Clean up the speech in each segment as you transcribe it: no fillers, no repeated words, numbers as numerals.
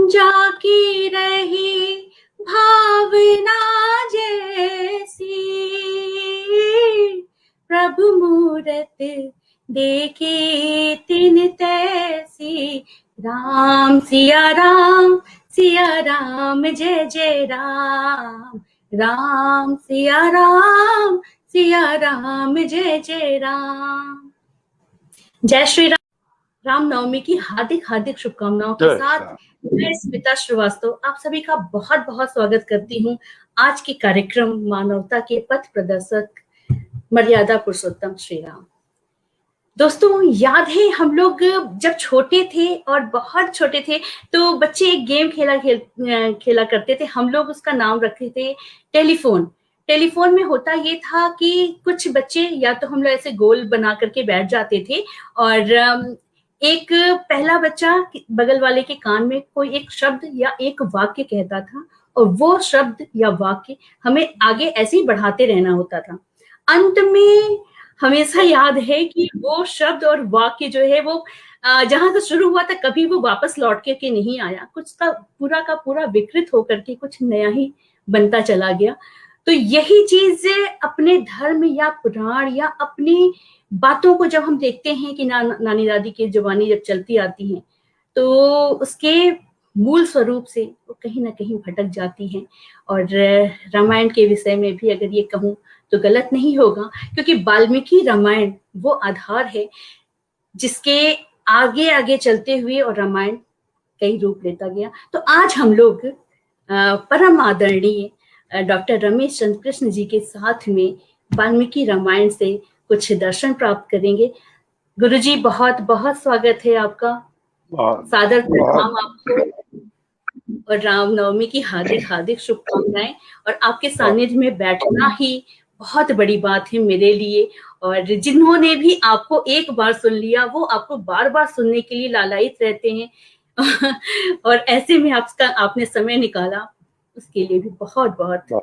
जाकी रही भावना जैसी, प्रभु मूरत देखे तिन तैसी। राम सिया राम जय जय राम, राम सिया राम जय जय राम। जय श्री राम। रामनवमी की हार्दिक हार्दिक शुभकामनाओं के साथ मैं स्मिता श्रीवास्तव आप सभी का बहुत बहुत स्वागत करती हूँ आज के कार्यक्रम मानवता के पथ प्रदर्शक मर्यादा पुरुषोत्तम श्री राम। दोस्तों, याद है हम लोग जब छोटे थे और बहुत छोटे थे तो बच्चे एक गेम खेला करते थे। हम लोग उसका नाम रखते थे टेलीफोन। टेलीफोन में होता ये था कि कुछ बच्चे या तो हम लोग ऐसे गोल बना करके बैठ जाते थे और एक पहला बच्चा बगल वाले के कान में कोई एक शब्द या एक वाक्य कहता था और वो शब्द या वाक्य हमें आगे ऐसे ही बढ़ाते रहना होता था। अंत में हमेशा याद है कि वो शब्द और वाक्य जो है वो जहां से शुरू हुआ था कभी वो वापस लौट के नहीं आया। कुछ का पूरा विकृत होकर के कुछ नया ही बनता चला गया। तो यही चीज अपने धर्म या पुराण या अपनी बातों को जब हम देखते हैं कि नानी दादी की जुबानी जब चलती आती हैं तो उसके मूल स्वरूप से वो कहीं ना कहीं भटक जाती हैं। और रामायण के विषय में भी अगर ये कहूं तो गलत नहीं होगा, क्योंकि वाल्मीकि रामायण वो आधार है जिसके आगे आगे चलते हुए और रामायण कई रूप लेता गया। तो आज हम लोग परम आदरणीय डॉक्टर रमेश चंद्र कृष्ण जी के साथ में वाल्मीकि रामायण से कुछ दर्शन प्राप्त करेंगे। गुरुजी, बहुत बहुत स्वागत है आपका। सादर प्रणाम आपको और रामनवमी की हार्दिक हार्दिक शुभकामनाएं। और आपके सानिध्य में बैठना ही बहुत बड़ी बात है मेरे लिए। और जिन्होंने भी आपको एक बार सुन लिया वो आपको बार बार सुनने के लिए लालायित रहते हैं और ऐसे में आपने समय निकाला, उसके लिए भी बहुत बहुत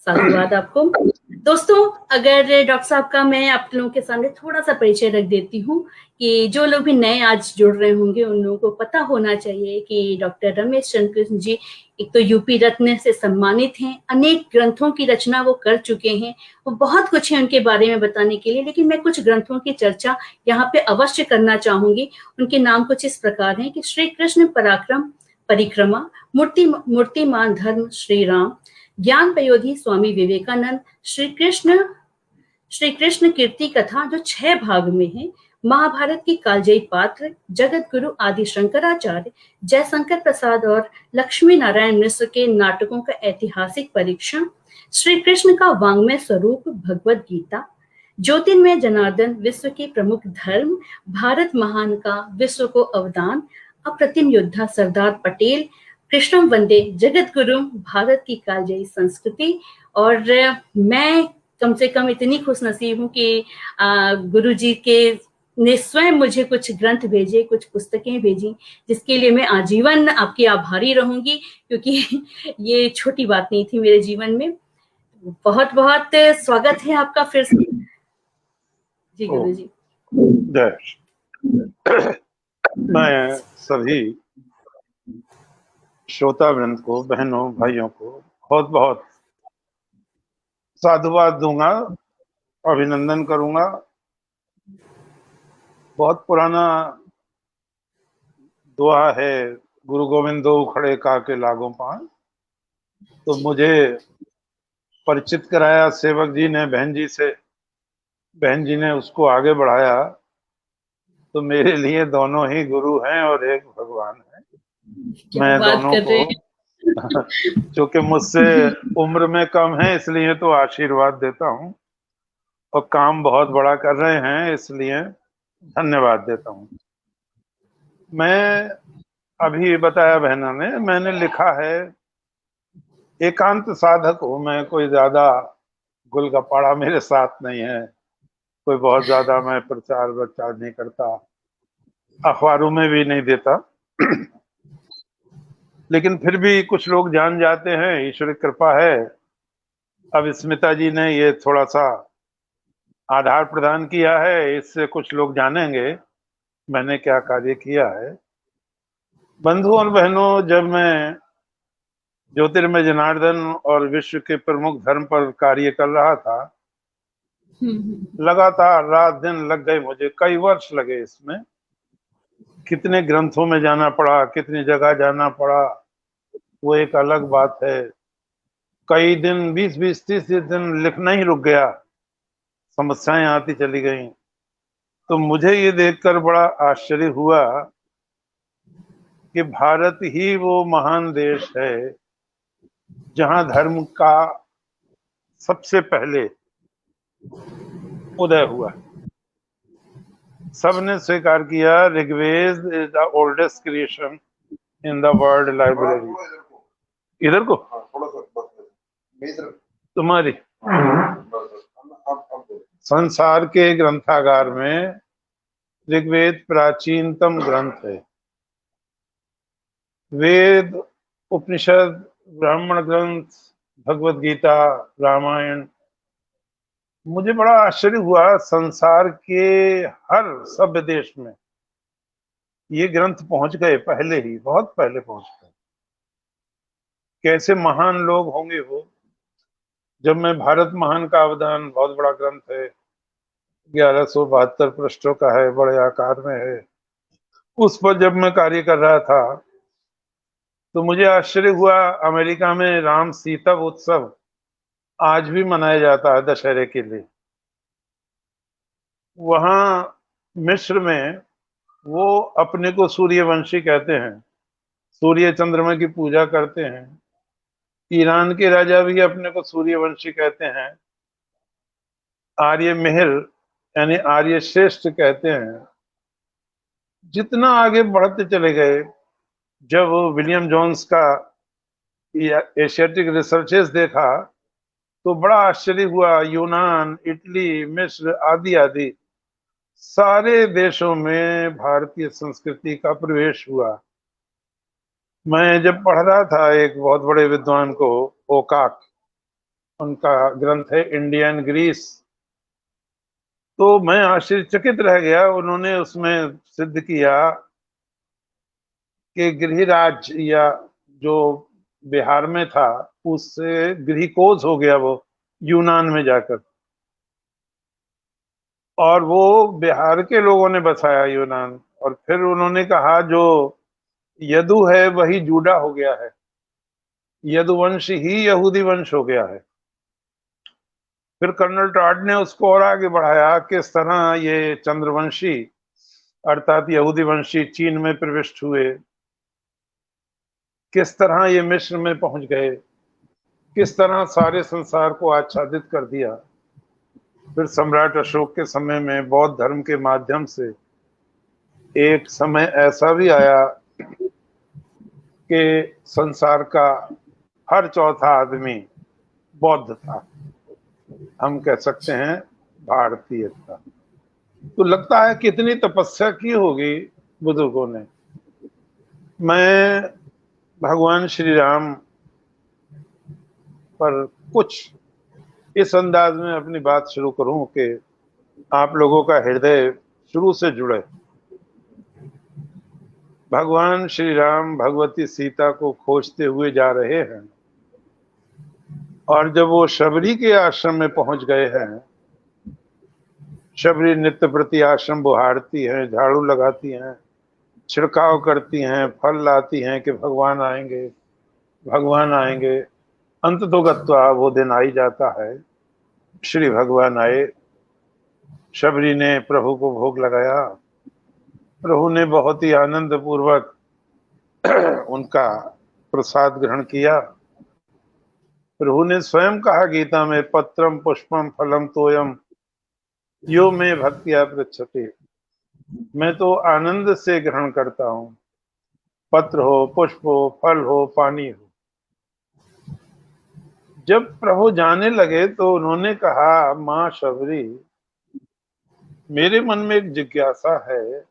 साधुवाद आपको। दोस्तों, अगर डॉक्टर साहब का मैं आप लोगों के सामने थोड़ा सा परिचय रख देती हूँ कि जो लोग भी नए आज जुड़ रहे होंगे उन लोगों को पता होना चाहिए कि डॉक्टर रमेश चंद्र कृष्ण जी एक तो यूपी रत्न से सम्मानित हैं, अनेक ग्रंथों की रचना वो कर चुके हैं। वो बहुत कुछ है उनके बारे में बताने के लिए, लेकिन मैं कुछ ग्रंथों की चर्चा यहाँ पे अवश्य करना चाहूंगी। उनके नाम कुछ इस प्रकार हैं कि श्री कृष्ण पराक्रम परिक्रमा, मूर्तिमान धर्म श्री राम, ज्ञान पयोधी स्वामी विवेकानंद, श्री कृष्ण कीर्ति कथा जो 6 भाग में है, महाभारत की कालजयी पात्र, जगत गुरु आदि शंकराचार्य, जयशंकर प्रसाद और लक्ष्मी नारायण मिश्र के नाटकों का ऐतिहासिक परीक्षण, श्री कृष्ण का वांग्मय स्वरूप भगवत गीता, ज्योतिर्मय जनार्दन विश्व के प्रमुख धर्म, भारत महान का विश्व को अवदान, अप्रतिम योद्धा सरदार पटेल, कृष्णम वंदे जगत गुरु, भारत की कालजयी संस्कृति। और मैं कम से कम इतनी खुश नसीब हूँ कि गुरु जी के ने स्वयं मुझे कुछ ग्रंथ भेजे, कुछ पुस्तकें भेजी, जिसके लिए मैं आजीवन आपकी आभारी रहूंगी, क्योंकि ये छोटी बात नहीं थी मेरे जीवन में। बहुत बहुत स्वागत है आपका फिर से जी गुरु जी। मैं सभी श्रोता वृंद को, बहनों भाइयों को बहुत बहुत साधुवाद दूंगा, अभिनंदन करूंगा। बहुत पुराना दुआ है, गुरु गोविंद दो खड़े काके लागो पान। तो मुझे परिचित कराया सेवक जी ने बहन जी से, बहन जी ने उसको आगे बढ़ाया। तो मेरे लिए दोनों ही गुरु हैं और एक भगवान है। मैं दोनों को चूंकि मुझसे उम्र में कम है इसलिए तो आशीर्वाद देता हूँ, और काम बहुत बड़ा कर रहे हैं इसलिए धन्यवाद देता हूँ। मैं अभी बताया बहना ने, मैंने लिखा है एकांत साधक हूँ मैं, कोई ज्यादा गुलगप्पाड़ा मेरे साथ नहीं है, कोई बहुत ज्यादा मैं प्रचार प्रचार नहीं करता, अखबारों में भी नहीं देता। लेकिन फिर भी कुछ लोग जान जाते हैं, ईश्वर कृपा है। अब स्मिता जी ने ये थोड़ा सा आधार प्रदान किया है, इससे कुछ लोग जानेंगे मैंने क्या कार्य किया है। बंधु और बहनों, जब मैं ज्योतिर्मय जनार्दन और विश्व के प्रमुख धर्म पर कार्य कर रहा था, लगातार रात दिन लग गए, मुझे कई वर्ष लगे इसमें। कितने ग्रंथों में जाना पड़ा, कितनी जगह जाना पड़ा, वो एक अलग बात है। कई दिन 20-20 30 दिन लिखना ही रुक गया, समस्याएं आती चली गईं। तो मुझे ये देखकर बड़ा आश्चर्य हुआ कि भारत ही वो महान देश है जहां धर्म का सबसे पहले उदय हुआ। सबने स्वीकार किया, Rigveda is the oldest creation in the world library. इधर को तुम्हारी संसार के ग्रंथागार में ऋग्वेद प्राचीनतम ग्रंथ है। वेद, उपनिषद, ब्राह्मण ग्रंथ, भगवत गीता, रामायण। मुझे बड़ा आश्चर्य हुआ, संसार के हर सभ्य देश में ये ग्रंथ पहुंच गए, पहले ही, बहुत पहले पहुंच गए। कैसे महान लोग होंगे वो। जब मैं भारत महान का अवदान, बहुत बड़ा ग्रंथ है, 1172 पृष्ठों का है, बड़े आकार में है, उस पर जब मैं कार्य कर रहा था तो मुझे आश्चर्य हुआ। अमेरिका में राम सीता उत्सव आज भी मनाया जाता है दशहरे के लिए। वहां मिस्र में वो अपने को सूर्यवंशी कहते हैं, सूर्य चंद्रमा की पूजा करते हैं। ईरान के राजा भी अपने को सूर्यवंशी कहते हैं, आर्य मेहर यानी आर्य श्रेष्ठ कहते हैं। जितना आगे बढ़ते चले गए, जब विलियम जोन्स का एशियाटिक रिसर्चेस देखा तो बड़ा आश्चर्य हुआ। यूनान, इटली, मिस्र आदि आदि सारे देशों में भारतीय संस्कृति का प्रवेश हुआ। मैं जब पढ़ रहा था एक बहुत बड़े विद्वान को, ओकाक, उनका ग्रंथ है इंडियन ग्रीस, तो मैं आश्चर्यचकित रह गया। उन्होंने उसमें सिद्ध किया कि गृहराज या जो बिहार में था, उससे गृहकोश हो गया वो यूनान में जाकर, और वो बिहार के लोगों ने बसाया यूनान। और फिर उन्होंने कहा जो यदु है वही जूडा हो गया है, यदुवंश ही यहूदी वंश हो गया है। फिर कर्नल टॉड ने उसको और आगे बढ़ाया, किस तरह ये चंद्रवंशी अर्थात यहूदी वंशी चीन में प्रविष्ट हुए, किस तरह ये मिस्र में पहुंच गए, किस तरह सारे संसार को आच्छादित कर दिया। फिर सम्राट अशोक के समय में बौद्ध धर्म के माध्यम से एक समय ऐसा भी आया कि संसार का हर चौथा आदमी बौद्ध था, हम कह सकते हैं भारतीय था। तो लगता है कितनी तपस्या की होगी बुजुर्गों ने। मैं भगवान श्री राम पर कुछ इस अंदाज में अपनी बात शुरू करूं कि आप लोगों का हृदय शुरू से जुड़े। भगवान श्री राम भगवती सीता को खोजते हुए जा रहे हैं, और जब वो शबरी के आश्रम में पहुंच गए हैं, शबरी नित्य प्रति आश्रम बुहारती हैं, झाड़ू लगाती हैं, छिड़काव करती हैं, फल लाती हैं कि भगवान आएंगे, भगवान आएंगे। अंत तो गत्वा वो दिन आ ही जाता है। श्री भगवान आए, शबरी ने प्रभु को भोग लगाया। प्रभु ने बहुत ही आनंद पूर्वक उनका प्रसाद ग्रहण किया। प्रभु ने स्वयं कहा गीता में, पत्रम पुष्पम फलम तोयम यो में भक्तिया पृच्छते, मैं तो आनंद से ग्रहण करता हूं, पत्र हो, पुष्प हो, फल हो, पानी हो। जब प्रभु जाने लगे तो उन्होंने कहा, मां शबरी, मेरे मन में एक जिज्ञासा है,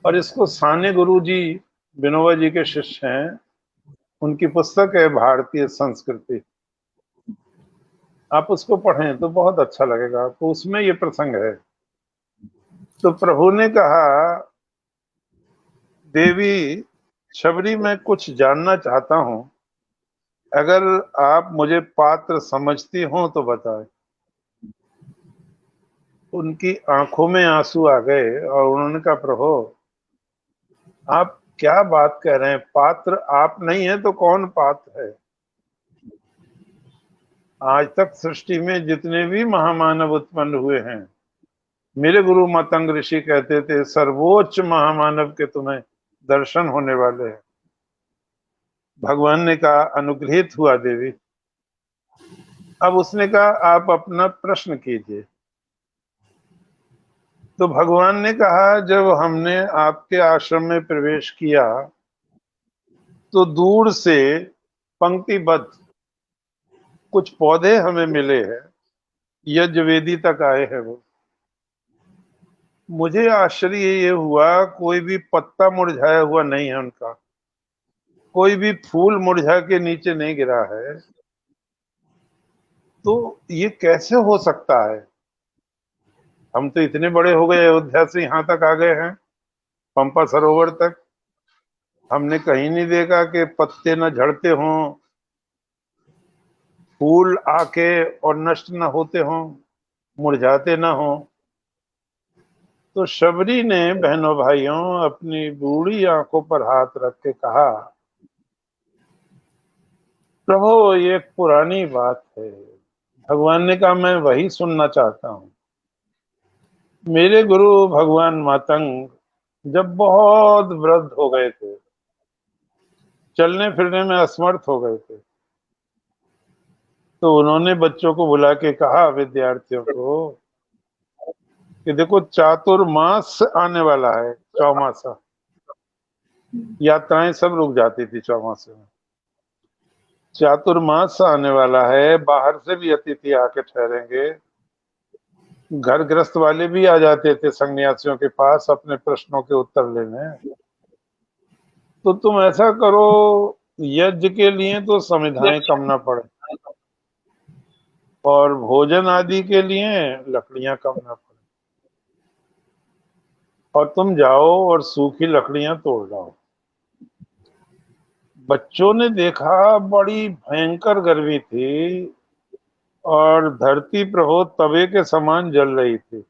और इसको साने गुरु जी विनोबा जी के शिष्य हैं, उनकी पुस्तक है भारतीय संस्कृति, आप उसको पढ़ें तो बहुत अच्छा लगेगा आपको, उसमें ये प्रसंग है। तो प्रभु ने कहा, देवी शबरी, मैं कुछ जानना चाहता हूं, अगर आप मुझे पात्र समझती हो तो बताएं। उनकी आंखों में आंसू आ गए और उन्होंने कहा, प्रभु आप क्या बात कह रहे हैं? पात्र आप नहीं है तो कौन पात्र है? आज तक सृष्टि में जितने भी महामानव उत्पन्न हुए हैं, मेरे गुरु मतंग ऋषि कहते थे सर्वोच्च महामानव के तुम्हें दर्शन होने वाले हैं। भगवान ने कहा, अनुग्रहित हुआ देवी। अब उसने कहा, आप अपना प्रश्न कीजिए। तो भगवान ने कहा, जब हमने आपके आश्रम में प्रवेश किया तो दूर से पंक्तिबद्ध कुछ पौधे हमें मिले हैं, यज्ञवेदी तक आए हैं वो। मुझे आश्चर्य ये हुआ, कोई भी पत्ता मुरझाया हुआ नहीं है उनका, कोई भी फूल मुरझा के नीचे नहीं गिरा है। तो ये कैसे हो सकता है? हम तो इतने बड़े हो गए, अयोध्या से यहाँ तक आ गए हैं, पंपा सरोवर तक। हमने कहीं नहीं देखा कि पत्ते न झड़ते हों, फूल आके और नष्ट न होते हों, मुरझाते न हों। तो शबरी ने बहनों भाइयों अपनी बूढ़ी आंखों पर हाथ रख के कहा, प्रभु ये एक पुरानी बात है। भगवान ने कहा, मैं वही सुनना चाहता हूँ। मेरे गुरु भगवान मातंग जब बहुत वृद्ध हो गए थे, चलने फिरने में असमर्थ हो गए थे, तो उन्होंने बच्चों को बुला के कहा, विद्यार्थियों को, कि देखो चातुर्मास आने वाला है, चौमासा। यात्राएं सब रुक जाती थी चौमासे में। चातुर्मास आने वाला है, बाहर से भी अतिथि आके ठहरेंगे। घर गृहस्थ वाले भी आ जाते थे सन्यासियों के पास अपने प्रश्नों के उत्तर लेने। तो तुम ऐसा करो, यज्ञ के लिए तो समिधाएं कम ना पड़े और भोजन आदि के लिए लकड़ियां कम ना पड़े, और तुम जाओ और सूखी लकड़ियां तोड़ लाओ। बच्चों ने देखा, बड़ी भयंकर गर्मी थी और धरती प्रभु तवे के समान जल रही थी।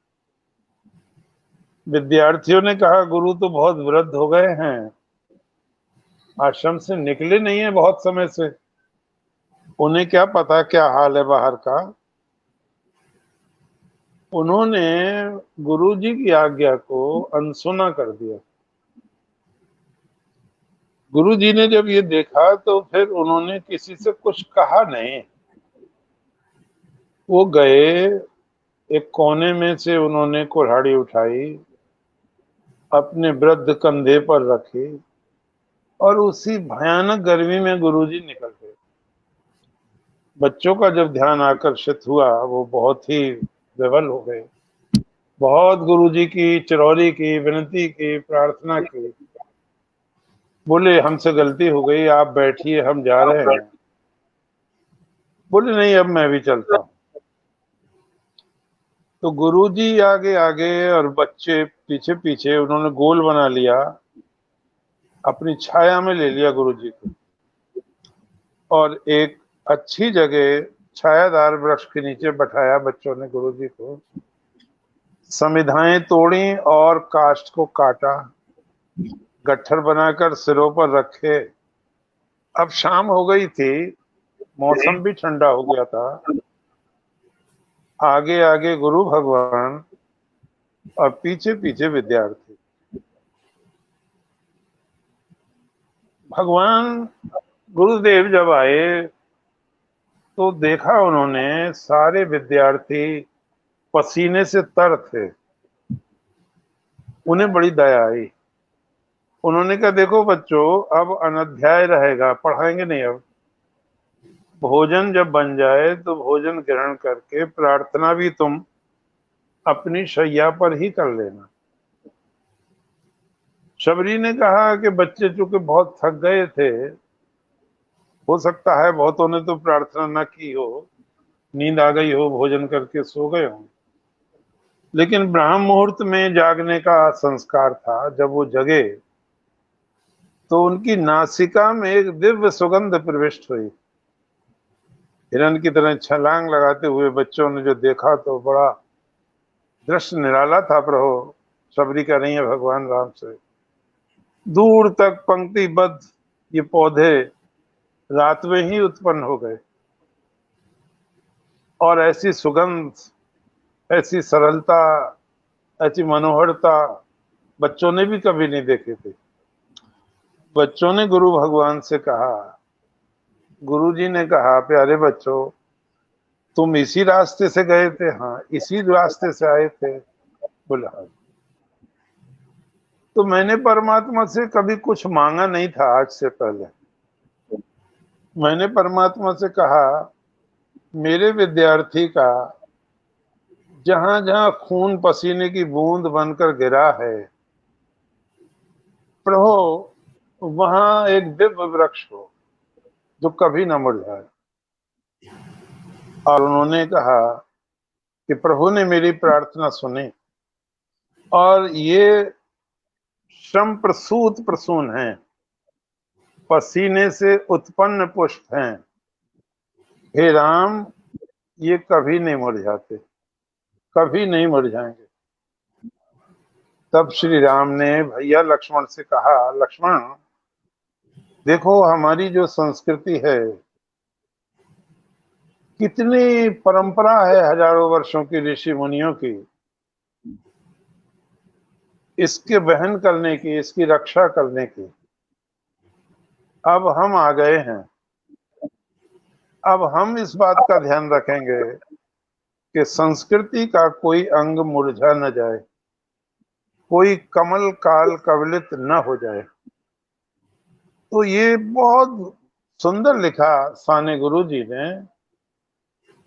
विद्यार्थियों ने कहा, गुरु तो बहुत वृद्ध हो गए हैं, आश्रम से निकले नहीं है बहुत समय से, उन्हें क्या पता क्या हाल है बाहर का। उन्होंने गुरुजी की आज्ञा को अनसुना कर दिया। गुरुजी ने जब ये देखा तो फिर उन्होंने किसी से कुछ कहा नहीं। वो गए, एक कोने में से उन्होंने कुल्हाड़ी उठाई, अपने वृद्ध कंधे पर रखी और उसी भयानक गर्मी में गुरुजी निकल गए। बच्चों का जब ध्यान आकर्षित हुआ, वो बहुत ही विवल हो गए। बहुत गुरुजी की चिरौरी की, विनती की, प्रार्थना की। बोले, हमसे गलती हो गई, आप बैठिए, हम जा रहे हैं। बोले, नहीं, अब मैं भी चलता हूँ। तो गुरुजी आगे आगे और बच्चे पीछे पीछे, उन्होंने गोल बना लिया, अपनी छाया में ले लिया गुरुजी को और एक अच्छी जगह छायादार वृक्ष के नीचे बैठाया बच्चों ने गुरुजी को। समिधाएं तोड़ी और काष्ठ को काटा, गट्ठर बनाकर सिरों पर रखे। अब शाम हो गई थी, मौसम भी ठंडा हो गया था। आगे आगे गुरु भगवान और पीछे पीछे विद्यार्थी। भगवान गुरुदेव जब आए तो देखा उन्होंने सारे विद्यार्थी पसीने से तर थे। उन्हें बड़ी दया आई। उन्होंने कहा, देखो बच्चों, अब अनध्याय रहेगा, पढ़ाएंगे नहीं। अब भोजन जब बन जाए तो भोजन ग्रहण करके प्रार्थना भी तुम अपनी शैया पर ही कर लेना। शबरी ने कहा कि बच्चे चूंकि बहुत थक गए थे, हो सकता है बहुतों ने तो प्रार्थना न की हो, नींद आ गई हो, भोजन करके सो गए हो, लेकिन ब्राह्म मुहूर्त में जागने का संस्कार था। जब वो जगे तो उनकी नासिका में एक दिव्य सुगंध प्रविष्ट हुई। हिरण की तरह छलांग लगाते हुए बच्चों ने जो देखा तो बड़ा दृश्य निराला था। प्रभु सबरी कर रही है भगवान राम से, दूर तक पंक्तिबद्ध ये पौधे रात में ही उत्पन्न हो गए, और ऐसी सुगंध, ऐसी सरलता, ऐसी मनोहरता बच्चों ने भी कभी नहीं देखे थे। बच्चों ने गुरु भगवान से कहा, गुरु जी ने कहा, प्यारे बच्चों तुम इसी रास्ते से गए थे? हाँ, इसी रास्ते से आए थे। बोला हाँ। तो मैंने परमात्मा से कभी कुछ मांगा नहीं था। आज से पहले मैंने परमात्मा से कहा, मेरे विद्यार्थी का जहां जहां खून पसीने की बूंद बनकर गिरा है प्रभु, वहां एक दिव्य वृक्ष हो जो कभी न मुरझाए। और उन्होंने कहा कि प्रभु ने मेरी प्रार्थना सुनी, और ये श्रम प्रसूत प्रसून हैं, पसीने से उत्पन्न पुष्प हैं। हे राम, ये कभी नहीं मुरझाते, कभी नहीं मुरझाएंगे। तब श्री राम ने भैया लक्ष्मण से कहा, लक्ष्मण देखो हमारी जो संस्कृति है, कितनी परंपरा है हजारों वर्षों की, ऋषि मुनियों की, इसके वहन करने की, इसकी रक्षा करने की। अब हम आ गए हैं, अब हम इस बात का ध्यान रखेंगे कि संस्कृति का कोई अंग मुरझा न जाए, कोई कमल काल कवलित न हो जाए। तो ये बहुत सुंदर लिखा साने गुरु जी ने।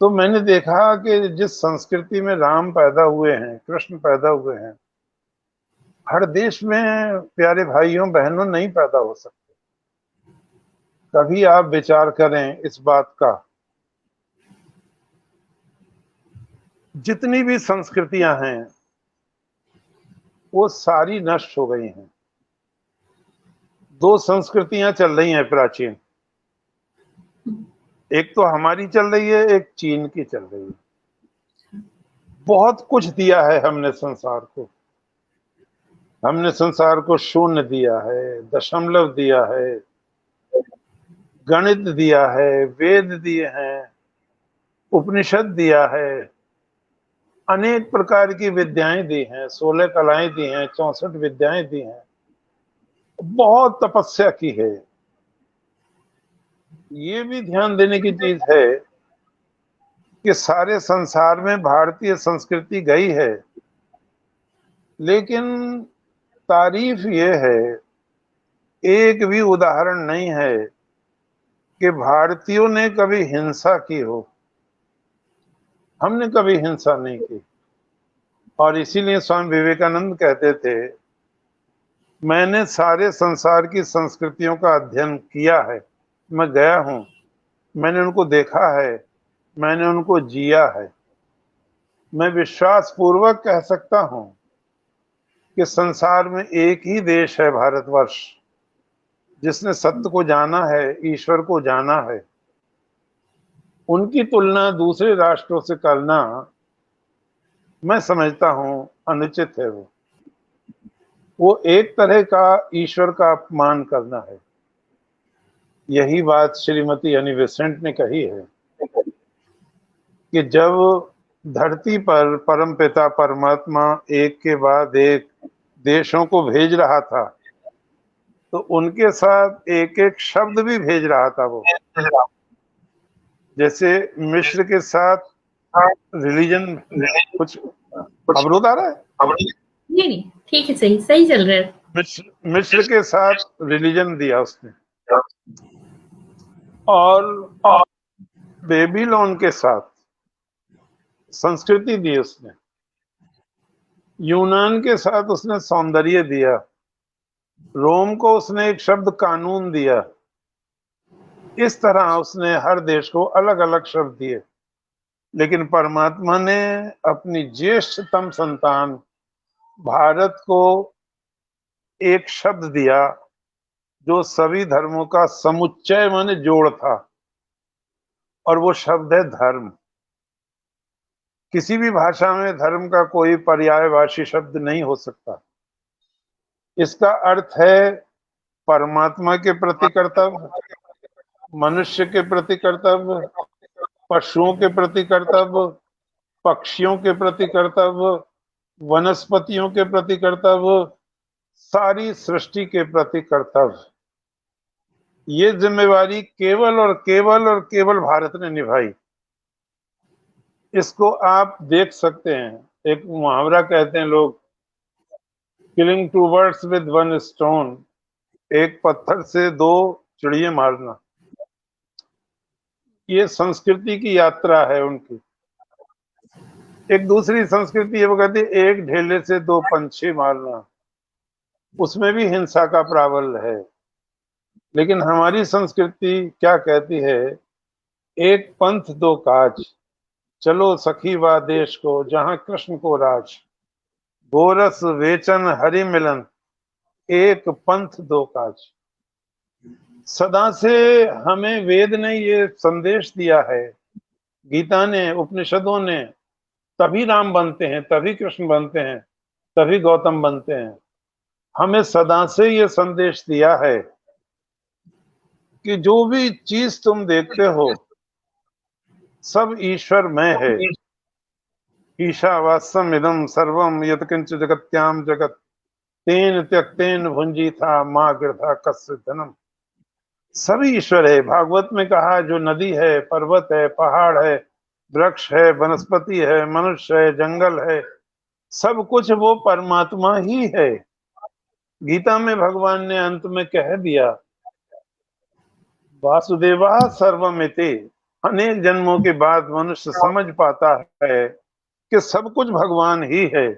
तो मैंने देखा कि जिस संस्कृति में राम पैदा हुए हैं, कृष्ण पैदा हुए हैं, हर देश में प्यारे भाइयों बहनों नहीं पैदा हो सकते। कभी आप विचार करें इस बात का, जितनी भी संस्कृतियां हैं वो सारी नष्ट हो गई हैं। दो संस्कृतियां चल रही हैं प्राचीन, एक तो हमारी चल रही है, एक चीन की चल रही है। बहुत कुछ दिया है हमने संसार को, हमने संसार को शून्य दिया है, दशमलव दिया है, गणित दिया है, वेद दिए हैं, उपनिषद दिया है, अनेक प्रकार की विद्याएं दी हैं, 16 कलाएं दी हैं, 64 विद्याएं दी हैं, बहुत तपस्या की है। ये भी ध्यान देने की चीज है कि सारे संसार में भारतीय संस्कृति गई है, लेकिन तारीफ ये है, एक भी उदाहरण नहीं है कि भारतीयों ने कभी हिंसा की हो। हमने कभी हिंसा नहीं की। और इसीलिए स्वामी विवेकानंद कहते थे, मैंने सारे संसार की संस्कृतियों का अध्ययन किया है, मैं गया हूं, मैंने उनको देखा है, मैंने उनको जिया है। मैं विश्वास पूर्वक कह सकता हूं कि संसार में एक ही देश है, भारतवर्ष, जिसने सत्य को जाना है, ईश्वर को जाना है। उनकी तुलना दूसरे राष्ट्रों से करना मैं समझता हूं अनुचित है। वो एक तरह का ईश्वर का अपमान करना है। यही बात श्रीमती एनी बेसेंट ने कही है कि जब धरती पर परमपिता परमात्मा एक के बाद एक देशों को भेज रहा था, तो उनके साथ एक एक शब्द भी भेज रहा था वो। जैसे मिस्र के साथ रिलीजन, कुछ अवरोध आ रहा है? नहीं नहीं, ठीक है, सही सही चल रहा है। मिस्र के साथ रिलीजन दिया उसने, और बेबीलोन के साथ संस्कृति दी उसने, यूनान के साथ उसने सौंदर्य दिया, रोम को उसने एक शब्द कानून दिया। इस तरह उसने हर देश को अलग अलग शब्द दिए। लेकिन परमात्मा ने अपनी ज्येष्ठतम संतान भारत को एक शब्द दिया, जो सभी धर्मों का समुच्चय माने जोड़ था, और वो शब्द है धर्म। किसी भी भाषा में धर्म का कोई पर्यायवाची शब्द नहीं हो सकता। इसका अर्थ है परमात्मा के प्रति कर्तव्य, मनुष्य के प्रति कर्तव्य, पशुओं के प्रति कर्तव्य, पक्षियों के प्रति कर्तव्य, वनस्पतियों के प्रति कर्तव्य, सारी सृष्टि के प्रति कर्तव्य। ये जिम्मेवारी केवल और केवल और केवल भारत ने निभाई। इसको आप देख सकते हैं। एक मुहावरा कहते हैं लोग, killing two birds with one stone, एक पत्थर से दो चिड़िया मारना। ये संस्कृति की यात्रा है उनकी। एक दूसरी संस्कृति ये वो कहती है, एक ढेले से दो पंछी मारना, उसमें भी हिंसा का प्रावल्य है। लेकिन हमारी संस्कृति क्या कहती है, एक पंथ दो काज, चलो सखी वा देश को जहां कृष्ण को राज, गोरस वेचन हरि मिलन, एक पंथ दो काज। सदा से हमें वेद ने ये संदेश दिया है, गीता ने, उपनिषदों ने, तभी राम बनते हैं, तभी कृष्ण बनते हैं, तभी गौतम बनते हैं। हमें सदा से ये संदेश दिया है कि जो भी चीज तुम देखते हो सब ईश्वर में है। ईशावास्यम इदम सर्वम यत्किंच जगत्याम जगत, तेन त्यक्तेन भुंजी था माँ गिरधा कस्य धनम। सभी ईश्वर है। भागवत में कहा, जो नदी है, पर्वत है, पहाड़ है, वृक्ष है, वनस्पति है, मनुष्य है, जंगल है, सब कुछ वो परमात्मा ही है। गीता में भगवान ने अंत में कह दिया, वासुदेवा सर्वमिति। अनेक जन्मों के बाद मनुष्य समझ पाता है कि सब कुछ भगवान ही है।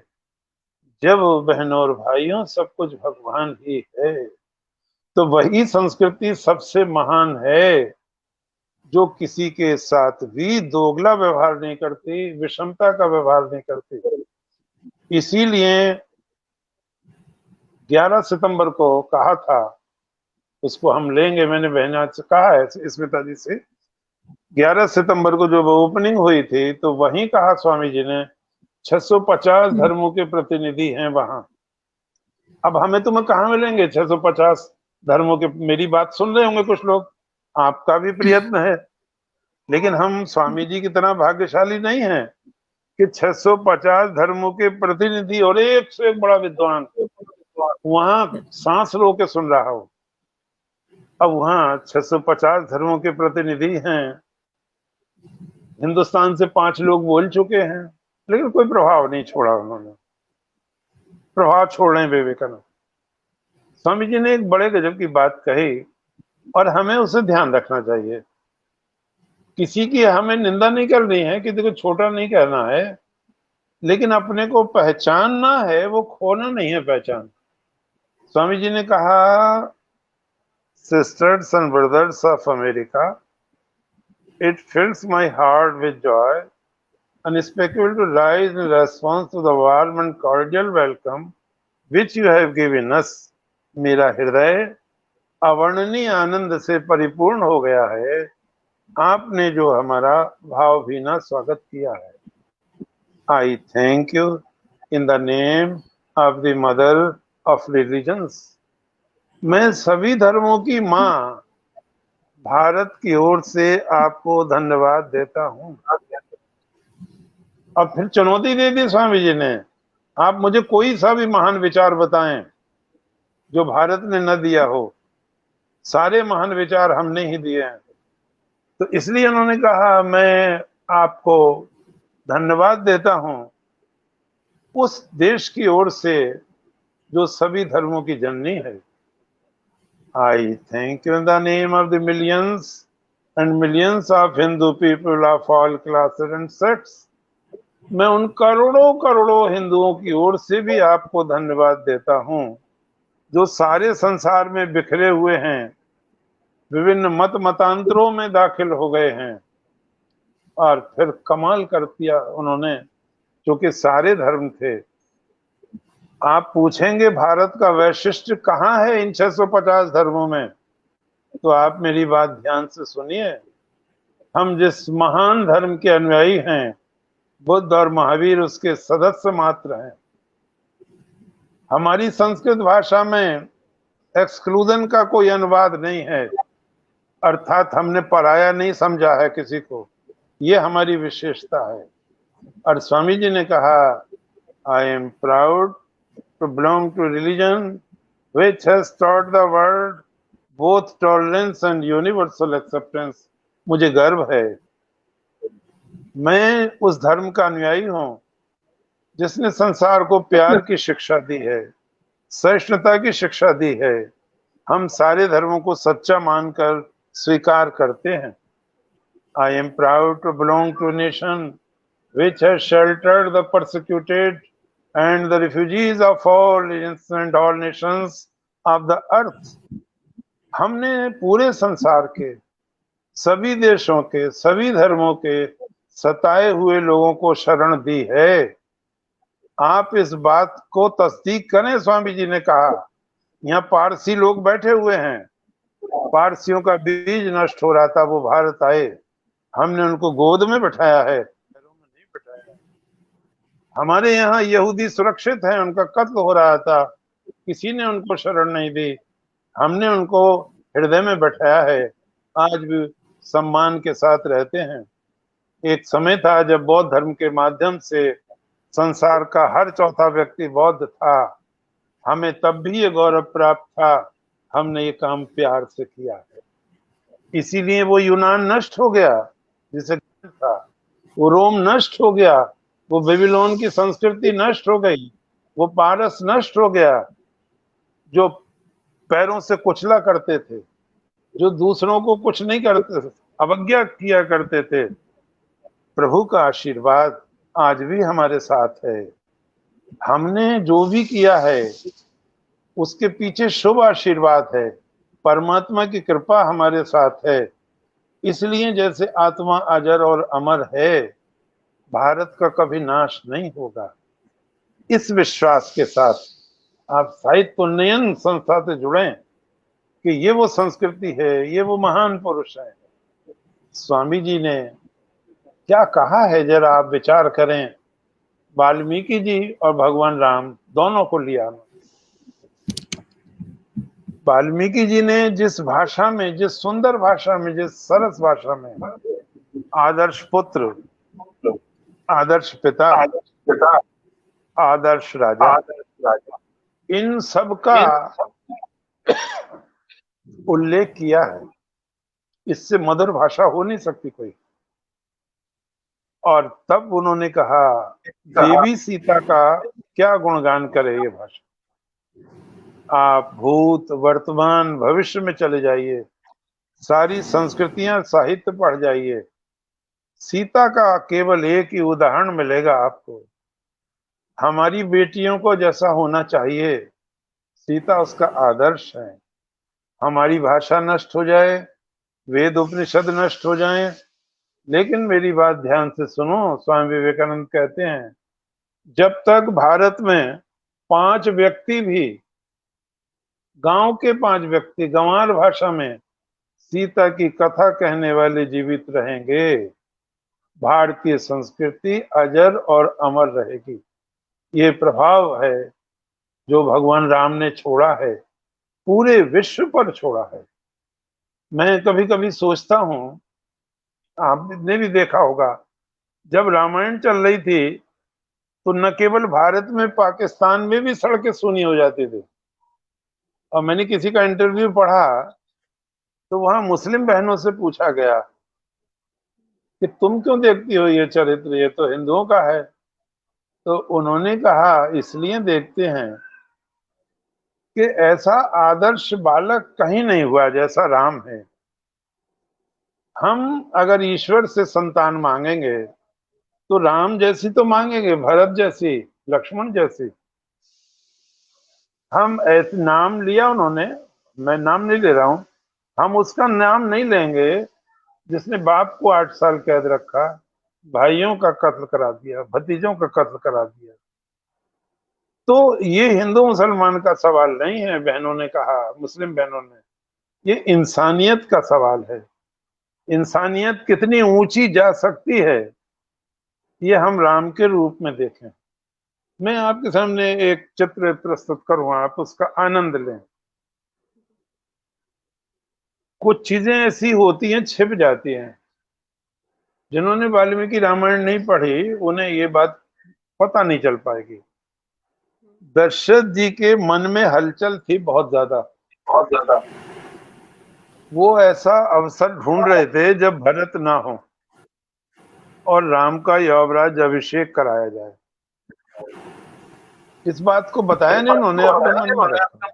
जब बहनों और भाइयों, सब कुछ भगवान ही है, तो वही संस्कृति सबसे महान है, जो किसी के साथ भी दोगला व्यवहार नहीं करती, विषमता का व्यवहार नहीं करती। इसीलिए 11 सितंबर को कहा था, उसको हम लेंगे, मैंने बहना से कहा है स्मिता जी से, 11 सितंबर को जब ओपनिंग हुई थी तो वहीं कहा स्वामी जी ने, 650 धर्मों के प्रतिनिधि हैं वहां। अब हमें तुम्हें कहाँ मिलेंगे 650 धर्मों के? मेरी बात सुन रहे होंगे कुछ लोग, आपका भी प्रयत्न है, लेकिन हम स्वामी जी की तरह भाग्यशाली नहीं हैं कि 650 धर्मों के प्रतिनिधि और एक से एक बड़ा विद्वान वहां सांस रो के सुन रहा हो। अब वहां 650 धर्मों के प्रतिनिधि हैं, हिंदुस्तान से 5 लोग बोल चुके हैं, लेकिन कोई प्रभाव नहीं छोड़ा उन्होंने। प्रभाव छोड़ रहे हैं विवेकानंद। स्वामी जी ने एक बड़े गजब की बात कही और हमें उसे ध्यान रखना चाहिए। किसी की हमें निंदा नहीं करनी है, किसी को छोटा नहीं कहना है, लेकिन अपने को पहचानना है, वो खोना नहीं है पहचान। स्वामी जी ने कहा, sisters and brothers of America, it fills my heart with joy unspeakable to rise in response to the warm and cordial welcome which you have given us. मेरा हृदय अवर्णनीय आनंद से परिपूर्ण हो गया है, आपने जो हमारा भावभीना स्वागत किया है। I thank you in the name of the mother of religions. मैं सभी धर्मों की माँ भारत की ओर से आपको धन्यवाद देता हूं। अब फिर चुनौती दे दी स्वामी जी ने, आप मुझे कोई सा भी महान विचार बताएं जो भारत ने न दिया हो। सारे महान विचार हमने ही दिए हैं। तो इसलिए उन्होंने कहा, मैं आपको धन्यवाद देता हूं उस देश की ओर से जो सभी धर्मों की जननी है। I thank you in the name of the millions and millions of Hindu people of all classes and sects. मैं उन करोड़ों करोड़ों हिंदुओं की ओर से भी आपको धन्यवाद देता हूं जो सारे संसार में बिखरे हुए हैं, विभिन्न मत मतांतरों में दाखिल हो गए हैं। और फिर कमाल कर दिया उन्होंने, क्योंकि सारे धर्म थे, आप पूछेंगे भारत का वैशिष्ट कहाँ है इन 650 धर्मों में, तो आप मेरी बात ध्यान से सुनिए। हम जिस महान धर्म के अनुयायी हैं, बुद्ध और महावीर उसके सदस्य मात्र हैं। हमारी संस्कृत भाषा में एक्सक्लूजन का कोई अनुवाद नहीं है, अर्थात हमने पराया नहीं समझा है किसी को, ये हमारी विशेषता है। और स्वामी जी ने कहा, I am proud to belong to religion which has taught the world both tolerance and universal acceptance। मुझे गर्व है, मैं उस धर्म का अनुयायी हूं जिसने संसार को प्यार की शिक्षा दी है, सहिष्णुता की शिक्षा दी है। हम सारे धर्मों को सच्चा मानकर स्वीकार करते हैं। I am proud to belong to a nation which has sheltered the persecuted and the refugees of all religions and all nations of the earth। हमने पूरे संसार के सभी देशों के सभी धर्मों के सताए हुए लोगों को शरण दी है। आप इस बात को तस्दीक करें। स्वामी जी ने कहा, यहाँ पारसी लोग बैठे हुए हैं, पारसियों का बीज नष्ट हो रहा था, वो भारत आए, हमने उनको गोद में बैठाया है, पैरों में नहीं बैठाया। हमारे यहाँ यहूदी सुरक्षित हैं, उनका कत्ल हो रहा था, किसी ने उनको शरण नहीं दी, हमने उनको हृदय में बैठाया है, आज भी सम्मान के साथ रहते हैं। एक समय था जब बौद्ध धर्म के माध्यम से संसार का हर चौथा व्यक्ति बौद्ध था, हमें तब भी ये गौरव प्राप्त था, हमने ये काम प्यार से किया है। इसीलिए वो यूनान नष्ट हो गया जिसे था, वो रोम नष्ट हो गया, वो बेबीलोन की संस्कृति नष्ट हो गई, वो पारस नष्ट हो गया जो पैरों से कुचला करते थे, जो दूसरों को कुछ नहीं करते थे, अवज्ञा किया करते थे। प्रभु का आशीर्वाद आज भी हमारे साथ है। हमने जो भी किया है उसके पीछे शुभ आशीर्वाद है, परमात्मा की कृपा हमारे साथ है। इसलिए जैसे आत्मा अजर और अमर है, भारत का कभी नाश नहीं होगा। इस विश्वास के साथ आप साहित्य उन्नयन संस्था से जुड़ें कि ये वो संस्कृति है, ये वो महान पुरुष है। स्वामी जी ने क्या कहा है जरा आप विचार करें। वाल्मीकि जी और भगवान राम दोनों को लिया। वाल्मीकि जी ने जिस भाषा में, जिस सुंदर भाषा में, जिस सरस भाषा में आदर्श पुत्र, आदर्श पिता, आदर्श राजा, इन सब का उल्लेख किया है। इससे मधुर भाषा हो नहीं सकती कोई। और तब उन्होंने कहा, देवी सीता का क्या गुणगान करे ये भाषा। आप भूत वर्तमान भविष्य में चले जाइए, सारी संस्कृतियां साहित्य पढ़ जाइए, सीता का केवल एक ही उदाहरण मिलेगा आपको। हमारी बेटियों को जैसा होना चाहिए, सीता उसका आदर्श है। हमारी भाषा नष्ट हो जाए, वेद उपनिषद नष्ट हो जाएं, लेकिन मेरी बात ध्यान से सुनो। स्वामी विवेकानंद कहते हैं, जब तक भारत में 5 व्यक्ति भी, गांव के 5 व्यक्ति गंवार भाषा में सीता की कथा कहने वाले जीवित रहेंगे, भारतीय संस्कृति अजर और अमर रहेगी। ये प्रभाव है जो भगवान राम ने छोड़ा है, पूरे विश्व पर छोड़ा है। मैं कभी कभी सोचता हूं, आपने भी देखा होगा, जब रामायण चल रही थी तो न केवल भारत में, पाकिस्तान में भी सड़कें सूनी हो जाती थी। और मैंने किसी का इंटरव्यू पढ़ा तो वहां मुस्लिम बहनों से पूछा गया कि तुम क्यों देखती हो ये चरित्र, ये तो हिंदुओं का है। तो उन्होंने कहा, इसलिए देखते हैं कि ऐसा आदर्श बालक कहीं नहीं हुआ जैसा राम है। हम अगर ईश्वर से संतान मांगेंगे तो राम जैसी तो मांगेंगे, भरत जैसी, लक्ष्मण जैसी। हम ऐसे नाम लिया उन्होंने, मैं नाम नहीं ले रहा हूं, हम उसका नाम नहीं लेंगे जिसने बाप को 8 साल कैद रखा, भाइयों का कत्ल करा दिया, भतीजों का कत्ल करा दिया। तो ये हिंदू मुसलमान का सवाल नहीं है, बहनों ने कहा, मुस्लिम बहनों ने, ये इंसानियत का सवाल है। इंसानियत कितनी ऊंची जा सकती है, ये हम राम के रूप में देखें। मैं आपके सामने एक चित्र प्रस्तुत करूं, आप उसका आनंद लें। कुछ चीजें ऐसी होती हैं, छिप जाती हैं। जिन्होंने वाल्मीकि रामायण नहीं पढ़ी, उन्हें ये बात पता नहीं चल पाएगी। दशरथ जी के मन में हलचल थी बहुत ज्यादा। वो ऐसा अवसर ढूंढ रहे थे जब भरत ना हो और राम का यौवराज अभिषेक कराया जाए। इस बात को बताया नहीं, उन्होंने अपने मन में रखा।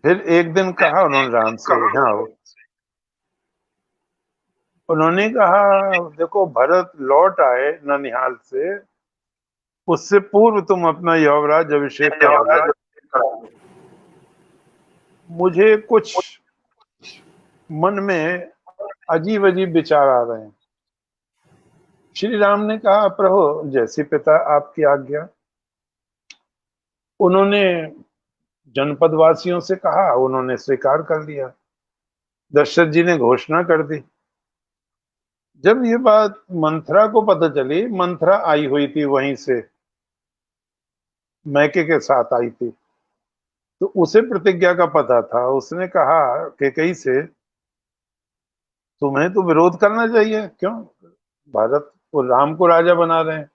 फिर एक दिन कहा उन्होंने राम से, यहाँ आओ। उन्होंने कहा, देखो भरत लौट आए ननिहाल से, उससे पूर्व तुम अपना यौवराज अभिषेक करा लो। मुझे कुछ मन में अजीब अजीब विचार आ रहे हैं। श्री राम ने कहा, प्रभु जैसी पिता आपकी आज्ञा। उन्होंने जनपद वासियों से कहा, उन्होंने स्वीकार कर लिया। दशरथ जी ने घोषणा कर दी। जब ये बात मंथरा को पता चली, मंथरा आई हुई थी वहीं से, मैके के साथ आई थी, तो उसे प्रतिज्ञा का पता था। उसने कहा कैकेयी से, तुम्हें तो विरोध करना चाहिए, क्यों? भारत को, राम को राजा बना रहे हैं।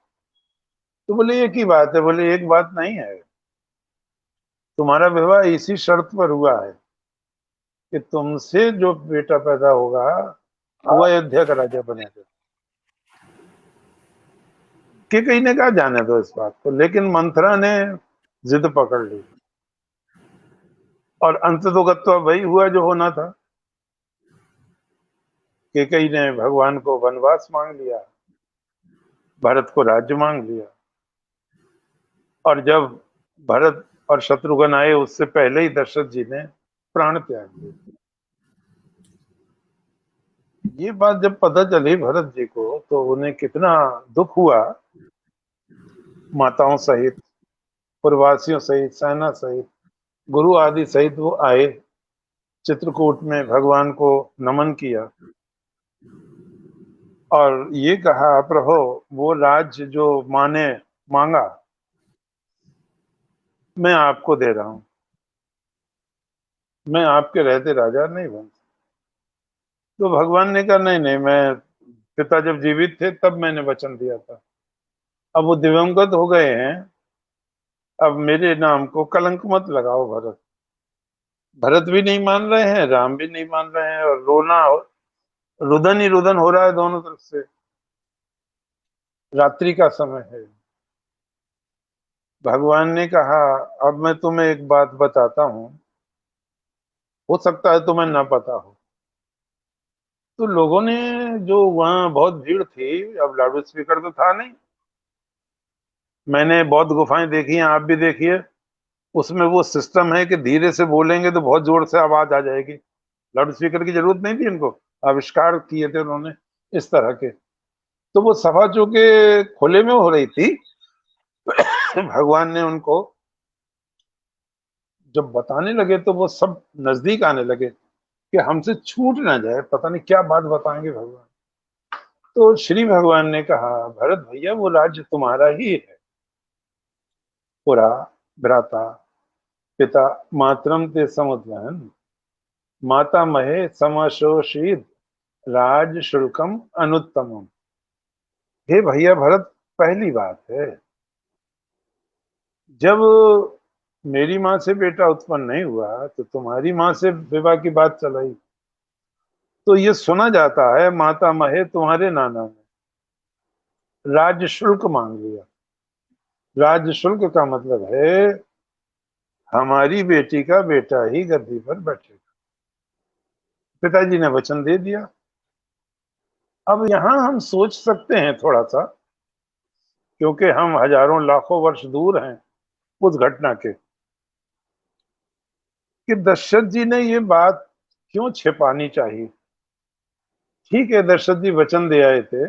तो बोले एक ही बात है। बोले एक बात नहीं है, तुम्हारा विवाह इसी शर्त पर हुआ है कि तुमसे जो बेटा पैदा होगा वो अयोध्या का राजा बनेगा। कैकेयी ने कहा जाने दो इस बात को, लेकिन मंथरा ने जिद पकड़ ली और अंत तो गत्वा वही हुआ जो होना था। कैकेयी ने भगवान को वनवास मांग लिया, भरत को राज्य मांग लिया, और जब भरत और शत्रुघ्न आए उससे पहले ही दशरथ जी ने प्राण त्याग दिए। ये बात जब पता चली भरत जी को, तो उन्हें कितना दुख हुआ। माताओं सहित, प्रवासियों सहित, सेना सहित, गुरु आदि सहित वो आए, चित्रकूट में भगवान को नमन किया और ये कहा, प्रभु वो राज्य जो माँ ने मांगा मैं आपको दे रहा हूं, मैं आपके रहते राजा नहीं बन। तो भगवान ने कहा, नहीं नहीं, मैं पिता जब जीवित थे तब मैंने वचन दिया था, अब वो दिवंगत हो गए हैं, अब मेरे नाम को कलंक मत लगाओ। भरत भरत भी नहीं मान रहे हैं, राम भी नहीं मान रहे हैं, और रोना, रुदन ही रुदन हो रहा है दोनों तरफ से। रात्रि का समय है। भगवान ने कहा, अब मैं तुम्हें एक बात बताता हूं, हो सकता है तुम्हें ना पता हो। तो लोगों ने, जो वहां बहुत भीड़ थी, अब लाउड स्पीकर तो था नहीं, मैंने बहुत गुफाएं देखी हैं, आप भी देखिए, उसमें वो सिस्टम है कि धीरे से बोलेंगे तो बहुत जोर से आवाज आ जाएगी। लाउड स्पीकर की जरूरत नहीं थी इनको, आविष्कार किए थे उन्होंने इस तरह के। तो वो सभा चूंकि खुले में हो रही थी, भगवान ने उनको जब बताने लगे तो वो सब नजदीक आने लगे कि हमसे छूट ना जाए, पता नहीं क्या बात बताएंगे भगवान। तो श्री भगवान ने कहा, भरत भैया वो राज्य तुम्हारा ही है। पुरा भ्राता पिता मातरम ते समुद्वहन, माता महे समशोषित, राज शुल्कम अनुत्तमम। हे भैया भरत, पहली बात है, जब मेरी माँ से बेटा उत्पन्न नहीं हुआ तो तुम्हारी माँ से विवाह की बात चलाई, तो ये सुना जाता है माता महे तुम्हारे नाना ने राज्य शुल्क मांग लिया। राज्य शुल्क का मतलब है हमारी बेटी का बेटा ही गद्दी पर बैठेगा। पिताजी ने वचन दे दिया। अब यहां हम सोच सकते हैं थोड़ा सा, क्योंकि हम हजारों लाखों वर्ष दूर हैं उस घटना के, कि दशरथ जी ने ये बात क्यों छिपानी चाहिए। ठीक है, दशरथ जी वचन दे आए थे,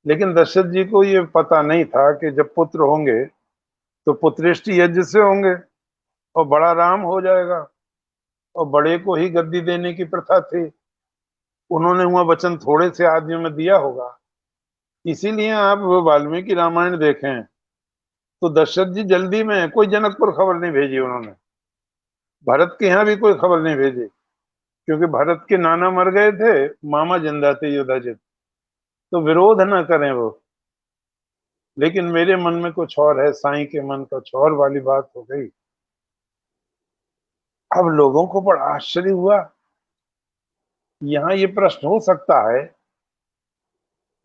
लेकिन दशरथ जी को ये पता नहीं था कि जब पुत्र होंगे तो पुत्रेष्टि यज्ञ से होंगे और बड़ा राम हो जाएगा, और बड़े को ही गद्दी देने की प्रथा थी। उन्होंने हुआ वचन थोड़े से आदमियों में दिया होगा। इसीलिए आप वाल्मीकि रामायण देखें तो दशरथ जी जल्दी में, कोई जनकपुर खबर नहीं भेजी उन्होंने, भरत के यहाँ भी कोई खबर नहीं भेजी, क्योंकि भरत के नाना मर गए थे, मामा जिंदा थे युधाजित, तो विरोध ना करें वो। लेकिन मेरे मन में कुछ और है, साईं के मन कुछ और वाली बात हो गई। अब लोगों को बड़ा आश्चर्य हुआ। यहाँ ये प्रश्न हो सकता है,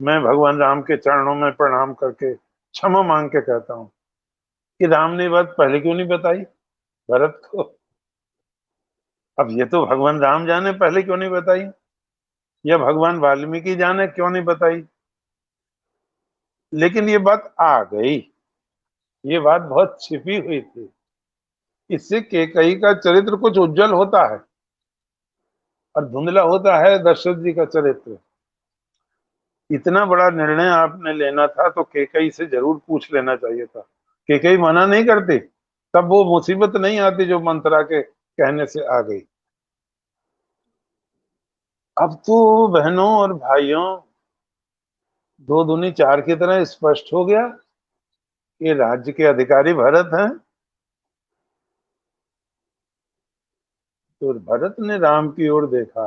मैं भगवान राम के चरणों में प्रणाम करके क्षमा मांग के कहता हूँ कि राम ने बात पहले क्यों नहीं बताई भरत को। अब ये तो भगवान राम जाने पहले क्यों नहीं बताई, या भगवान वाल्मीकि जाने क्यों नहीं बताई। लेकिन ये बात आ गई, ये बात बहुत छिपी हुई थी। इससे केकई का चरित्र कुछ उज्जवल होता है और धुंधला होता है दशरथ जी का चरित्र। इतना बड़ा निर्णय आपने लेना था तो केकई से जरूर पूछ लेना चाहिए था। केकई मना नहीं करती, तब वो मुसीबत नहीं आती जो मंत्रा के कहने से आ गई। अब तो बहनों और भाइयों, दो दूनी चार की तरह स्पष्ट हो गया कि राज्य के अधिकारी भरत हैं। तो भरत ने राम की ओर देखा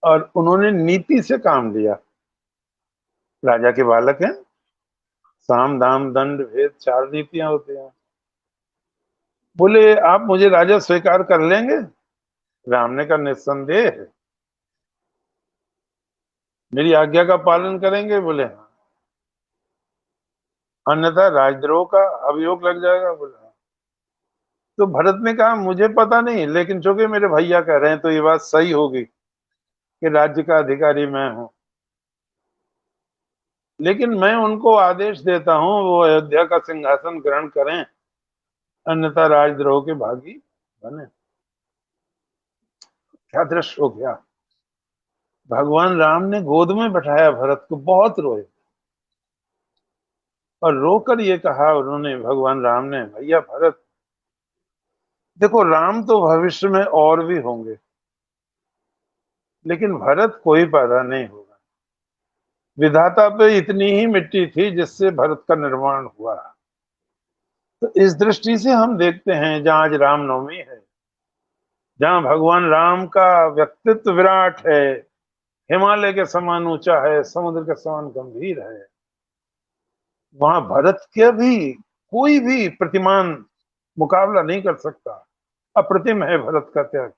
और उन्होंने नीति से काम लिया। राजा के बालक हैं, साम दाम दंड भेद चार नीतियां होती हैं। बोले आप मुझे राजा स्वीकार कर लेंगे? राम ने कहा निस्संदेह, मेरी आज्ञा का पालन करेंगे? बोले हाँ, अन्यथा राजद्रोह का अभियोग लग जाएगा। बोले हाँ। तो भरत ने कहा मुझे पता नहीं, लेकिन चूंकि मेरे भैया कह रहे हैं तो ये बात सही होगी कि राज्य का अधिकारी मैं हूं। लेकिन मैं उनको आदेश देता हूं वो अयोध्या का सिंहासन ग्रहण करें, अन्यथा राजद्रोह के भागी बने। क्या दृश्य हो गया। भगवान राम ने गोद में बैठाया भरत को, बहुत रोए और रोकर ये कहा उन्होंने, भगवान राम ने, भैया भरत देखो, राम तो भविष्य में और भी होंगे, लेकिन भरत कोई पैदा नहीं होगा। विधाता पे इतनी ही मिट्टी थी जिससे भरत का निर्माण हुआ। तो इस दृष्टि से हम देखते हैं, जहां आज रामनवमी है, जहां भगवान राम का व्यक्तित्व विराट है, हिमालय के समान ऊंचा है, समुद्र के समान गंभीर है, वहां भरत के भी कोई भी प्रतिमान मुकाबला नहीं कर सकता। अप्रतिम है भरत का त्याग।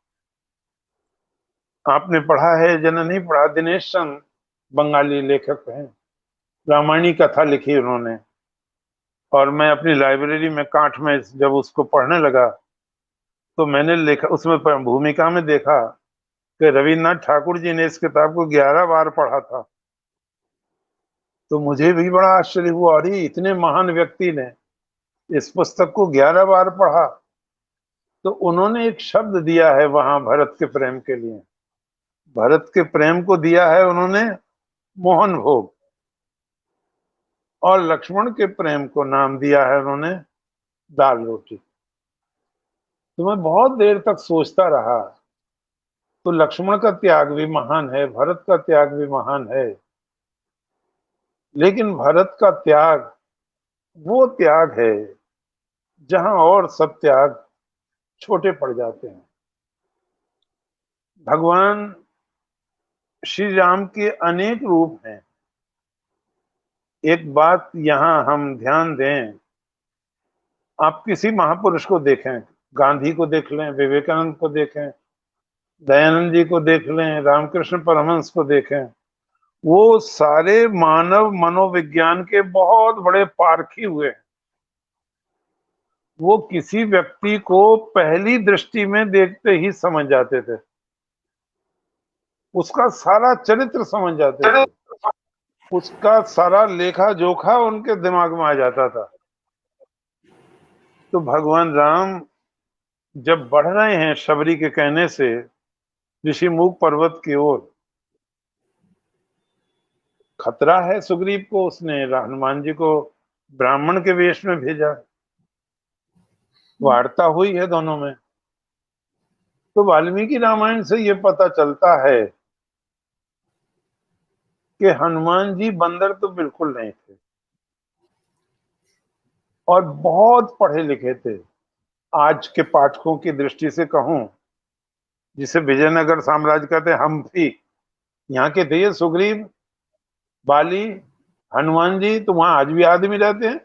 आपने पढ़ा है, जननी पढ़ा, दिनेश चंद बंगाली लेखक हैं, रामायणी कथा लिखी उन्होंने। और मैं अपनी लाइब्रेरी में कांठ में जब उसको पढ़ने लगा तो मैंने लिखा, उसमें भूमिका में देखा कि रविन्द्रनाथ ठाकुर जी ने इस किताब को 11 बार पढ़ा था। तो मुझे भी बड़ा आश्चर्य हुआ, अरे इतने महान व्यक्ति ने इस पुस्तक को 11 बार पढ़ा। तो उन्होंने एक शब्द दिया है वहां भरत के प्रेम के लिए, भरत के प्रेम को दिया है उन्होंने मोहन भोग, और लक्ष्मण के प्रेम को नाम दिया है उन्होंने दाल रोटी। तो मैं बहुत देर तक सोचता रहा, तो लक्ष्मण का त्याग भी महान है, भरत का त्याग भी महान है, लेकिन भरत का त्याग वो त्याग है जहां और सब त्याग छोटे पड़ जाते हैं। भगवान श्री राम के अनेक रूप हैं। एक बात यहां हम ध्यान दें, आप किसी महापुरुष को देखें, गांधी को देख लें, विवेकानंद को देखें, दयानंद जी को देख लें, रामकृष्ण परमहंस को देखें, वो सारे मानव मनोविज्ञान के बहुत बड़े पारखी हुए हैं। वो किसी व्यक्ति को पहली दृष्टि में देखते ही समझ जाते थे, उसका सारा चरित्र समझ जाते थे, उसका सारा लेखा जोखा उनके दिमाग में आ जाता था। तो भगवान राम जब बढ़ रहे हैं शबरी के कहने से ऋषिमुख पर्वत की ओर, खतरा है सुग्रीव को, उसने हनुमान जी को ब्राह्मण के वेश में भेजा, वार्ता हुई है दोनों में। तो वाल्मीकि रामायण से ये पता चलता है कि हनुमान जी बंदर तो बिल्कुल नहीं थे और बहुत पढ़े लिखे थे। आज के पाठकों की दृष्टि से कहूं, जिसे विजयनगर साम्राज्य कहते हैं, हम भी यहाँ के थे। ये सुग्रीव, बाली, हनुमान जी तो वहां आज भी आदमी रहते हैं,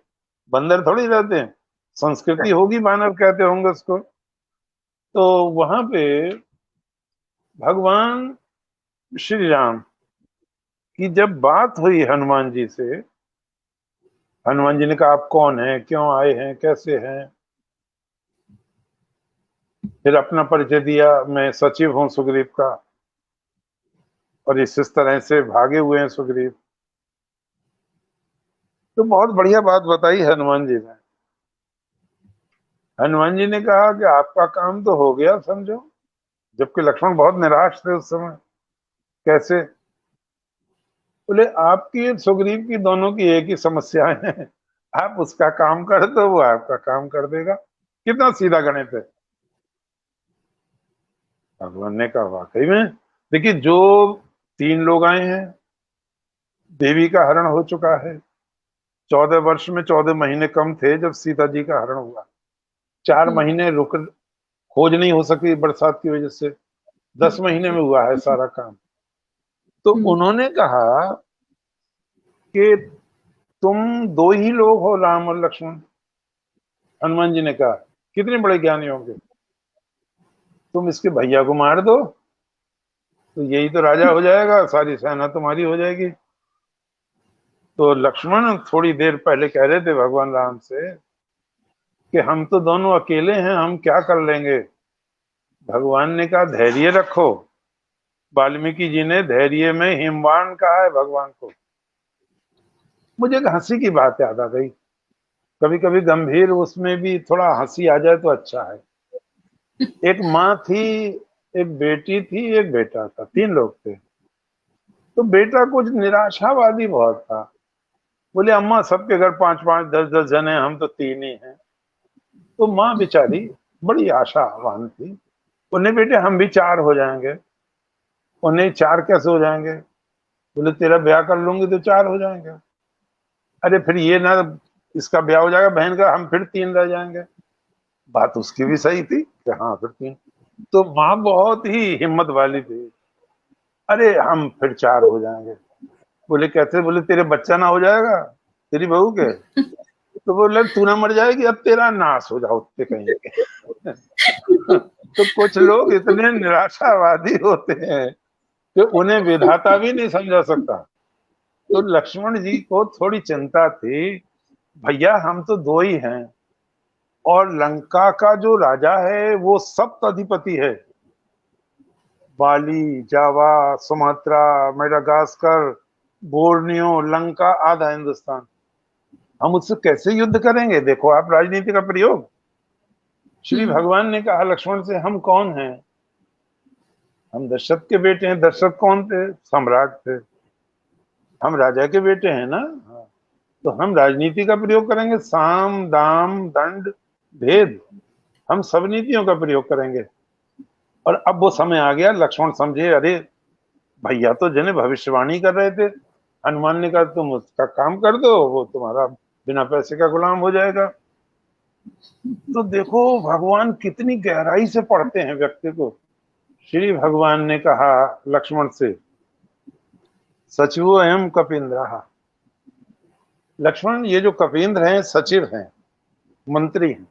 बंदर थोड़ी रहते हैं। संस्कृति होगी, मानव कहते होंगे उसको। तो वहां पे भगवान श्री राम की जब बात हुई हनुमान जी से, हनुमान जी ने कहा आप कौन हैं, क्यों आए हैं, कैसे हैं। फिर अपना परिचय दिया, मैं सचिव हूं सुग्रीव का, और इस तरह से भागे हुए हैं सुग्रीव। तो बहुत बढ़िया बात बताई हनुमान जी ने। हनुमान जी ने कहा कि आपका काम तो हो गया समझो। जबकि लक्ष्मण बहुत निराश थे उस समय। कैसे? बोले आपकी सुग्रीव की दोनों की एक ही समस्याएं हैं, आप उसका काम कर दो, वो आपका काम कर देगा। कितना सीधा गणित है। भगवान ने कहा वाकई में। देखिए, जो 3 लोग आए हैं, देवी का हरण हो चुका है। 14 वर्ष में 14 महीने कम थे जब सीता जी का हरण हुआ। 4 महीने रुक, खोज नहीं हो सकी बरसात की वजह से। 10 महीने में हुआ है सारा काम। तो उन्होंने कहा कि तुम 2 ही लोग हो, राम और लक्ष्मण। हनुमान जी ने कहा कितने बड़े ज्ञानी होंगे, तुम इसके भैया को मार दो तो यही तो राजा हो जाएगा, सारी सेना तुम्हारी हो जाएगी। तो लक्ष्मण थोड़ी देर पहले कह रहे थे भगवान राम से कि हम तो दोनों अकेले हैं, हम क्या कर लेंगे। भगवान ने कहा धैर्य रखो। वाल्मीकि जी ने धैर्य में हिमवान कहा है भगवान को। मुझे एक हंसी की बात याद आ गई। कभी कभी गंभीर उसमें भी थोड़ा हंसी आ जाए तो अच्छा है। एक माँ थी, एक बेटी थी, एक बेटा था, 3 लोग थे। तो बेटा कुछ निराशावादी बहुत था। बोले अम्मा सबके घर 5-5 10-10 जन हैं, हम तो 3 ही हैं। तो माँ बेचारी बड़ी आशावान थी। उन्हें बेटे हम भी 4 हो जाएंगे। उन्हें 4 कैसे हो जाएंगे? बोले तेरा ब्याह कर लूंगी तो 4 हो जाएंगे। अरे फिर ये ना, इसका ब्याह हो जाएगा बहन का, हम फिर 3 रह जाएंगे। बात उसकी भी सही थी कि हाँ फिर 3। तो माँ बहुत ही हिम्मत वाली थी। अरे हम फिर 4 हो जाएंगे। बोले कैसे? बोले तेरे बच्चा ना हो जाएगा तेरी बहू के? तो बोले तू ना मर जाएगी, अब तेरा नाश हो जाओ उत्ते कहीं के। तो कुछ लोग इतने निराशावादी होते हैं कि उन्हें विधाता भी नहीं समझा सकता। तो लक्ष्मण जी को थोड़ी चिंता थी, भैया हम तो 2 ही हैं और लंका का जो राजा है वो सप्त है। बाली, जावा, सुमात्रा, मेडागास्कर, बोर्नियो, लंका, आधा हिंदुस्तान। हम उससे कैसे युद्ध करेंगे? देखो आप राजनीति का प्रयोग। श्री भगवान ने कहा लक्ष्मण से हम कौन हैं? हम दशरथ के बेटे हैं। दशरथ कौन थे? सम्राट थे। हम राजा के बेटे हैं ना। हाँ। तो हम राजनीति का प्रयोग करेंगे, साम दाम दंड भेद, हम सब नीतियों का प्रयोग करेंगे। और अब वो समय आ गया। लक्ष्मण समझे, अरे भैया तो जिन्हें भविष्यवाणी कर रहे थे। हनुमान ने कहा तुम उसका काम कर दो, वो तुम्हारा बिना पैसे का गुलाम हो जाएगा। तो देखो भगवान कितनी गहराई से पढ़ते हैं व्यक्ति को। श्री भगवान ने कहा लक्ष्मण से सचिवो एवं कपींद्र। लक्ष्मण ये जो कपींद्र हैं सचिव हैं, मंत्री हैं।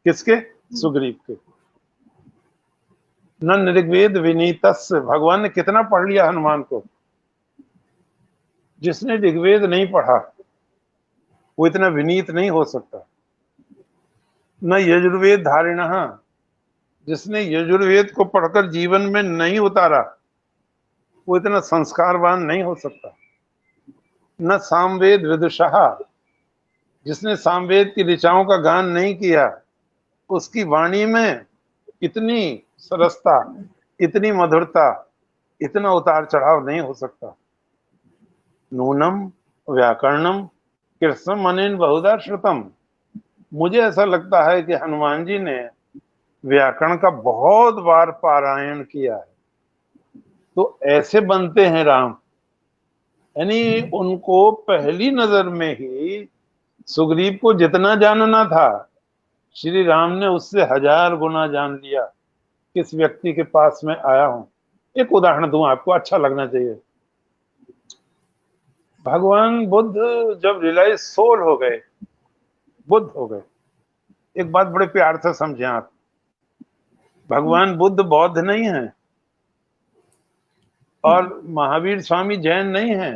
किसके? सुग्रीव के। न ऋग्वेद विनीतस्य। भगवान ने कितना पढ़ लिया हनुमान को। जिसने ऋग्वेद नहीं पढ़ा वो इतना विनीत नहीं हो सकता। न यजुर्वेद धारिण। जिसने यजुर्वेद को पढ़कर जीवन में नहीं उतारा वो इतना संस्कारवान नहीं हो सकता। न सामवेद विदुषः। जिसने सामवेद की ऋचाओं का गान नहीं किया उसकी वाणी में इतनी सरसता, इतनी मधुरता, इतना उतार चढ़ाव नहीं हो सकता। नूनम व्याकरणम कृष्ण मनेन बहुधा श्रुतम। मुझे ऐसा लगता है कि हनुमान जी ने व्याकरण का बहुत बार पारायण किया है, तो ऐसे बनते हैं राम। यानी उनको पहली नजर में ही सुग्रीव को जितना जानना था, श्री राम ने उससे 1000 गुना जान लिया किस व्यक्ति के पास में आया हूं। एक उदाहरण दूं आपको, अच्छा लगना चाहिए। भगवान बुद्ध जब रियलाइज सोल हो गए, बुद्ध हो गए, एक बात बड़े प्यार से समझें आप, भगवान बुद्ध बौद्ध नहीं है और महावीर स्वामी जैन नहीं है,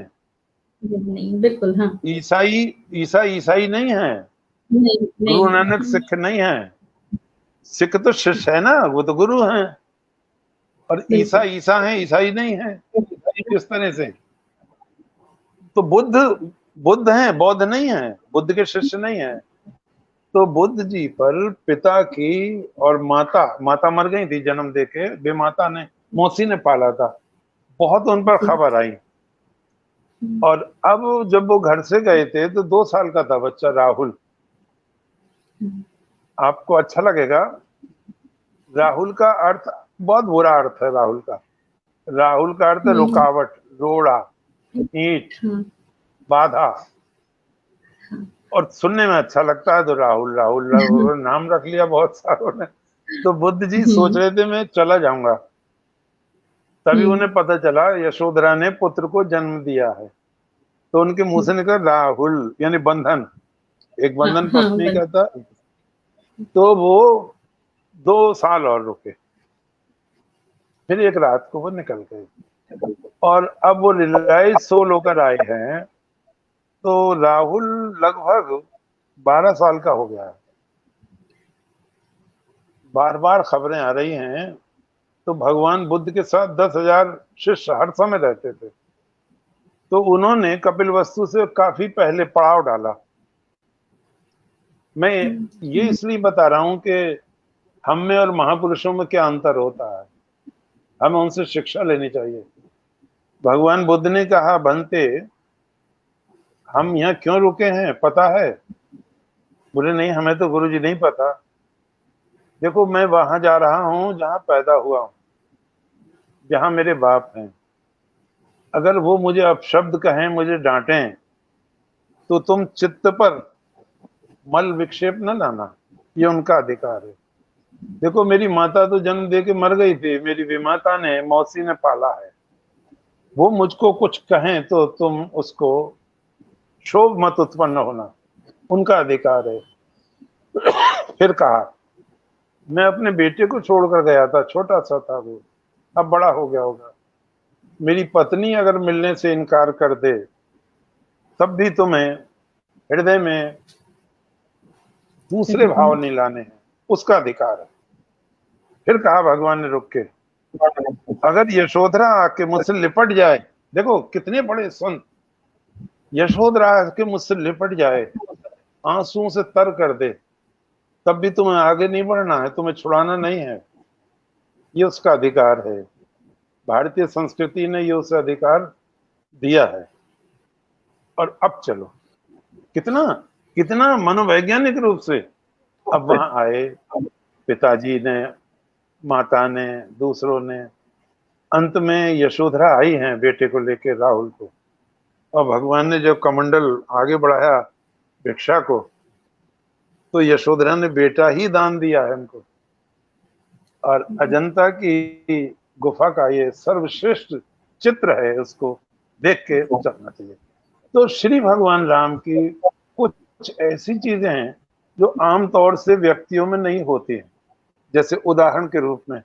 नहीं, बिल्कुल, हाँ। ईसाई नहीं है, नहीं, गुरु नहीं, नानक सिख नहीं है। सिख तो शिष्य है ना, वो तो गुरु हैं। और ईसा बिल्कुल। ईसा है, ईसाई नहीं है। किस तरह से? तो बुद्ध हैं, बौद्ध नहीं है, बुद्ध के शिष्य नहीं है। तो बुद्ध जी पर पिता की और माता मर गई थी जन्म देके, बेमाता ने, मौसी ने पाला था, बहुत उन पर खबर आई। और अब जब वो घर से गए थे तो 2 साल का था बच्चा राहुल। आपको अच्छा लगेगा, राहुल का अर्थ बहुत बुरा अर्थ है। राहुल का अर्थ है रुकावट, रोड़ा, ईंट, बाधा। और सुनने में अच्छा लगता है तो राहुल राहुल राहुल नाम रख लिया बहुत सारों ने। तो बुद्ध जी सोच रहे थे मैं चला जाऊंगा, तभी उन्हें पता चला यशोधरा ने पुत्र को जन्म दिया है। तो उनके मुंह से निकला राहुल, यानी बंधन। एक बंधन पत्नी का था। तो वो 2 साल और रुके, फिर एक रात को वो निकल गए। और अब वो रिलायंस सोल होकर आए हैं, तो राहुल लगभग 12 साल का हो गया है। बार बार खबरें आ रही हैं। तो भगवान बुद्ध के साथ 10,000 शिष्य हर समय रहते थे। तो उन्होंने कपिलवस्तु से काफी पहले पड़ाव डाला। मैं ये इसलिए बता रहा हूं कि हम में और महापुरुषों में क्या अंतर होता है, हमें उनसे शिक्षा लेनी चाहिए। भगवान बुद्ध ने कहा, बनते हम यहाँ क्यों रुके हैं पता है? बोले नहीं, हमें तो गुरुजी नहीं पता। देखो, मैं वहां जा रहा हूं जहां पैदा हुआ हूं, जहां मेरे बाप हैं। अगर वो मुझे अपशब्द कहें, मुझे डांटें, तो तुम चित्त पर मल विक्षेप न लाना, ये उनका अधिकार है। देखो, मेरी माता तो जन्म दे के मर गई थी, मेरी विमाता ने, मौसी ने पाला है। वो मुझको कुछ कहें तो तुम उसको क्षोभ मत उत्पन्न होना, उनका अधिकार है। फिर कहा, मैं अपने बेटे को छोड़कर गया था, छोटा सा था वो, अब बड़ा हो गया होगा। मेरी पत्नी अगर मिलने से इनकार कर दे, तब भी तुम्हें हृदय में दूसरे भाव नहीं लाने हैं, उसका अधिकार है। फिर कहा भगवान ने रुक के, अगर यशोधरा आके मुझसे लिपट जाए, देखो कितने बड़े संत, यशोधरा आके मुझसे लिपट जाए, आंसुओं से तर कर दे, तब भी तुम्हें आगे नहीं बढ़ना है, तुम्हें छुड़ाना नहीं है, ये उसका अधिकार है। भारतीय संस्कृति ने ये उसे अधिकार दिया है। और अब चलो, कितना कितना मनोवैज्ञानिक रूप से अब वहां आए, पिताजी ने, माता ने, दूसरों ने, अंत में यशोधरा आई हैं बेटे को लेकर, राहुल को। और भगवान ने जब कमंडल आगे बढ़ाया भिक्षा को, तो यशोधरा ने बेटा ही दान दिया है उनको। और अजंता की गुफा का ये सर्वश्रेष्ठ चित्र है, उसको देख के चलना चाहिए। तो श्री भगवान राम की कुछ ऐसी चीजें हैं जो आमतौर से व्यक्तियों में नहीं होती हैं। जैसे उदाहरण के रूप में,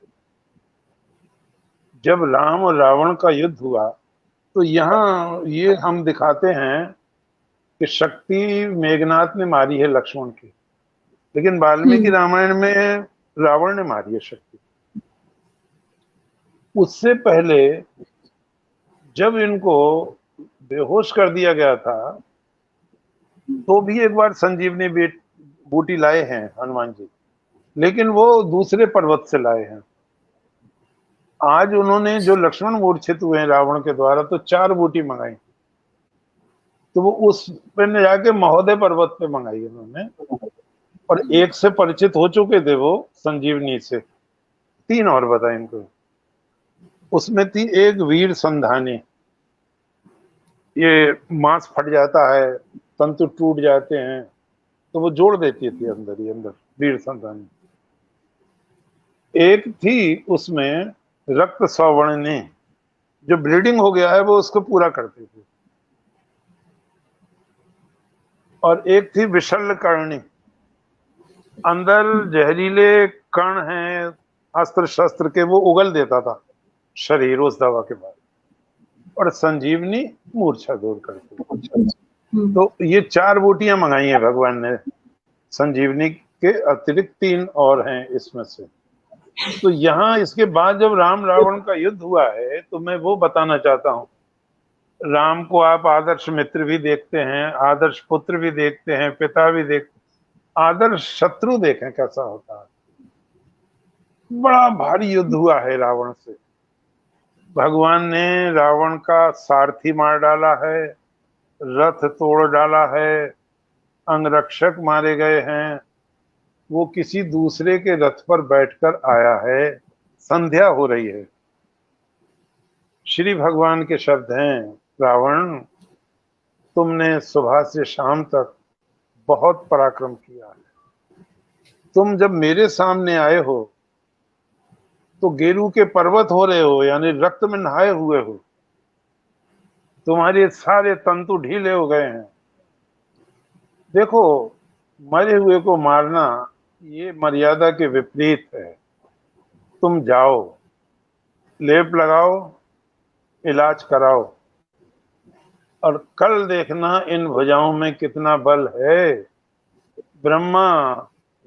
जब राम और रावण का युद्ध हुआ, तो यहाँ ये हम दिखाते हैं कि शक्ति मेघनाथ ने मारी है लक्ष्मण की, लेकिन वाल्मीकि रामायण में रावण ने मारी है शक्ति। उससे पहले जब इनको बेहोश कर दिया गया था, तो भी एक बार संजीवनी बूटी लाए हैं हनुमान जी, लेकिन वो दूसरे पर्वत से लाए हैं। आज उन्होंने जो लक्ष्मण मूर्छित हुए हैं रावण के द्वारा, तो 4 बूटी मंगाई। तो वो उस पे न जाके महोदय पर्वत पे मंगाई उन्होंने, और एक से परिचित हो चुके थे वो संजीवनी से, 3 और बताए इनको। उसमें थी एक वीर संधानी, ये मांस फट जाता है, तंतु टूट जाते हैं, तो वो जोड़ देती थी अंदर ही अंदर, वीर संधानी। एक थी उसमें रक्त सवर्णिनी, जो ब्लीडिंग हो गया है वो उसको पूरा करती थी। और एक थी विशल्य कर्णी, अंदर जहरीले कण हैं अस्त्र शस्त्र के, वो उगल देता था शरीर उस दवा के बाद। और संजीवनी मूर्छा दूर करती। तो ये 4 बूटियां मंगाई हैं भगवान ने, संजीवनी के अतिरिक्त 3 और हैं इसमें से। तो यहाँ इसके बाद जब राम रावण का युद्ध हुआ है, तो मैं वो बताना चाहता हूँ। राम को आप आदर्श मित्र भी देखते हैं, आदर्श पुत्र भी देखते हैं, पिता भी देखते हैं, आदर्श शत्रु देखें कैसा होता है। बड़ा भारी युद्ध हुआ है रावण से। भगवान ने रावण का सारथी मार डाला है, रथ तोड़ डाला है, अंगरक्षक मारे गए हैं, वो किसी दूसरे के रथ पर बैठकर आया है। संध्या हो रही है, श्री भगवान के शब्द हैं, रावण तुमने सुबह से शाम तक बहुत पराक्रम किया है। तुम जब मेरे सामने आए हो तो गेरू के पर्वत हो रहे हो, यानी रक्त में नहाए हुए हो, तुम्हारे सारे तंतु ढीले हो गए हैं। देखो, मरे हुए को मारना ये मर्यादा के विपरीत है। तुम जाओ, लेप लगाओ, इलाज कराओ, और कल देखना इन भुजाओं में कितना बल है। ब्रह्मा,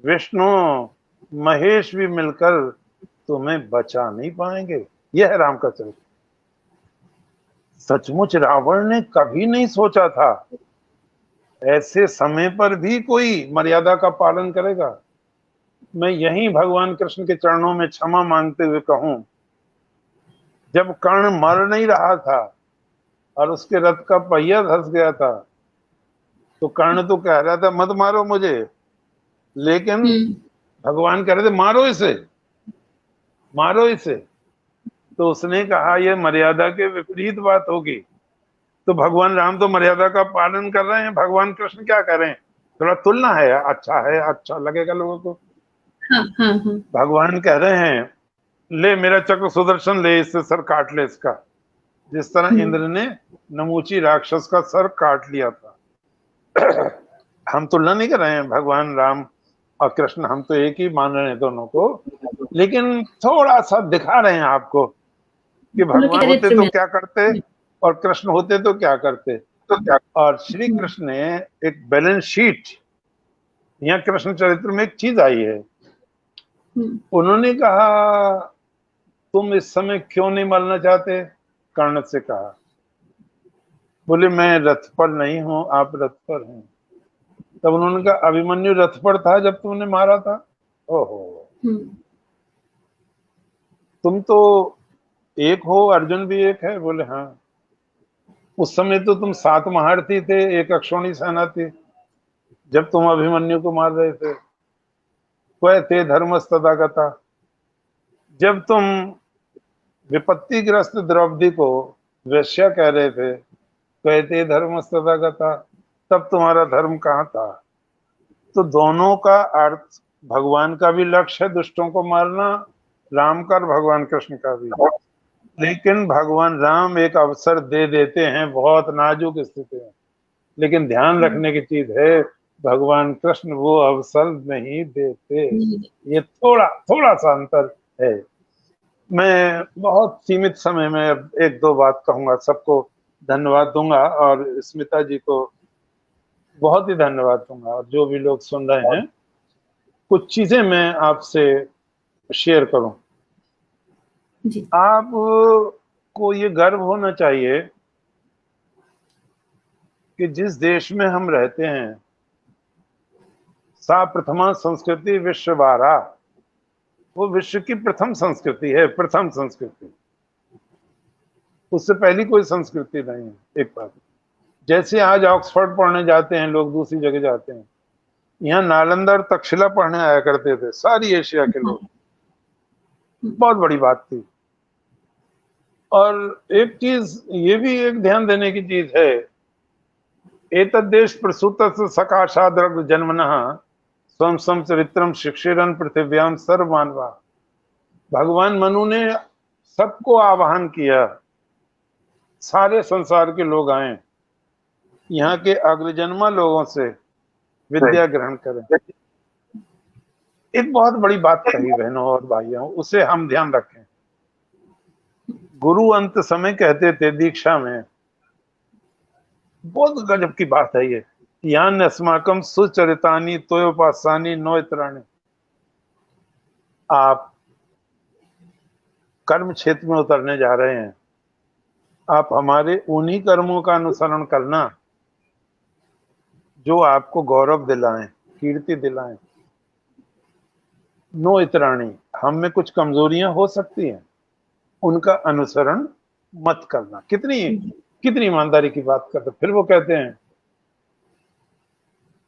विष्णु, महेश भी मिलकर तुम्हें बचा नहीं पाएंगे। यह है राम का चरित्र। सचमुच रावण ने कभी नहीं सोचा था ऐसे समय पर भी कोई मर्यादा का पालन करेगा। मैं यही भगवान कृष्ण के चरणों में क्षमा मांगते हुए कहूं, जब कर्ण मर नहीं रहा था और उसके रथ का पहिया धंस गया था, तो कर्ण तो कह रहा था मत मारो मुझे, लेकिन भगवान कह रहे थे मारो इसे, मारो इसे। तो उसने कहा यह मर्यादा के विपरीत बात होगी। तो भगवान राम तो मर्यादा का पालन कर रहे हैं, भगवान कृष्ण क्या कर रहे हैं? थोड़ा तुलना है, अच्छा लगेगा लोगों को। भगवान कह रहे हैं ले मेरा चक्र सुदर्शन ले, इससे सर काट ले इसका, जिस तरह इंद्र ने नमूची राक्षस का सर काट लिया था। हम तुलना नहीं कर रहे हैं, भगवान राम और कृष्ण हम तो एक ही मान रहे हैं दोनों को, लेकिन थोड़ा सा दिखा रहे हैं आपको कि भगवान होते तो क्या करते और कृष्ण होते तो क्या करते। और श्री कृष्ण ने एक बैलेंस शीट, यहाँ कृष्ण चरित्र में एक चीज आई है। उन्होंने कहा तुम इस समय क्यों नहीं मरना चाहते? कर्ण से कहा, बोले मैं रथ पर नहीं हूं, आप रथ पर हैं। तब उन्होंने कहा अभिमन्यु रथ पर था जब तुमने मारा था। ओहो, तुम तो एक हो, अर्जुन भी एक है। बोले हाँ, उस समय तो तुम 7 महारथी थे, एक अक्षौणी सेना थी जब तुम अभिमन्यु को मार रहे थे। क्वै ते धर्मस्तदा गता, जब तुम विपत्तिग्रस्त द्रौपदी को वेश्या कह रहे थे, क्वै ते धर्मस्तदा गता, तब तुम्हारा धर्म कहाँ था? तो दोनों का अर्थ, भगवान का भी लक्ष्य है दुष्टों को मारना, राम का और भगवान कृष्ण का भी। लेकिन भगवान राम एक अवसर दे देते हैं, बहुत नाजुक स्थिति है, लेकिन ध्यान रखने की चीज है भगवान कृष्ण वो अवसर नहीं देते। ये थोड़ा सा अंतर है। मैं बहुत सीमित समय में अब 1-2 बात कहूंगा, सबको धन्यवाद दूंगा और स्मिता जी को बहुत ही धन्यवाद दूंगा, और जो भी लोग सुन रहे हैं, कुछ चीजें मैं आपसे शेयर करूं। आप को ये गर्व होना चाहिए कि जिस देश में हम रहते हैं, सा प्रथमा संस्कृति विश्ववारा, वो विश्व की प्रथम संस्कृति है, प्रथम संस्कृति, उससे पहली कोई संस्कृति नहीं है। एक बात, जैसे आज ऑक्सफोर्ड पढ़ने जाते हैं लोग, दूसरी जगह जाते हैं, यहाँ नालंदा और तक्षशिला पढ़ने आया करते थे सारी एशिया के लोग। बहुत बड़ी बात थी। और एक चीज ये भी एक ध्यान देने की चीज है, एतद्देश प्रसूतस्य सकाशाद्रग् जन्मनः स्वं सम चरित्रम शिक्षिरन पृथिव्याम सर्व मानवा। भगवान मनु ने सबको आह्वान किया, सारे संसार के लोग आए, यहाँ के अग्रजन्मा लोगों से विद्या ग्रहण करें। एक बहुत बड़ी बात कही बहनों और भाइयों, उसे हम ध्यान रखें। गुरु अंत समय कहते थे दीक्षा में, बहुत गजब की बात है ये, यान अस्माकम सुचरितानी तोयोपासानी नोइत्राणी। आप कर्म क्षेत्र में उतरने जा रहे हैं, आप हमारे उन्हीं कर्मों का अनुसरण करना जो आपको गौरव दिलाएं, कीर्ति दिलाएं। नो इतराणी, हम में कुछ कमजोरियां हो सकती हैं, उनका अनुसरण मत करना। कितनी कितनी ईमानदारी की बात करते। फिर वो कहते हैं,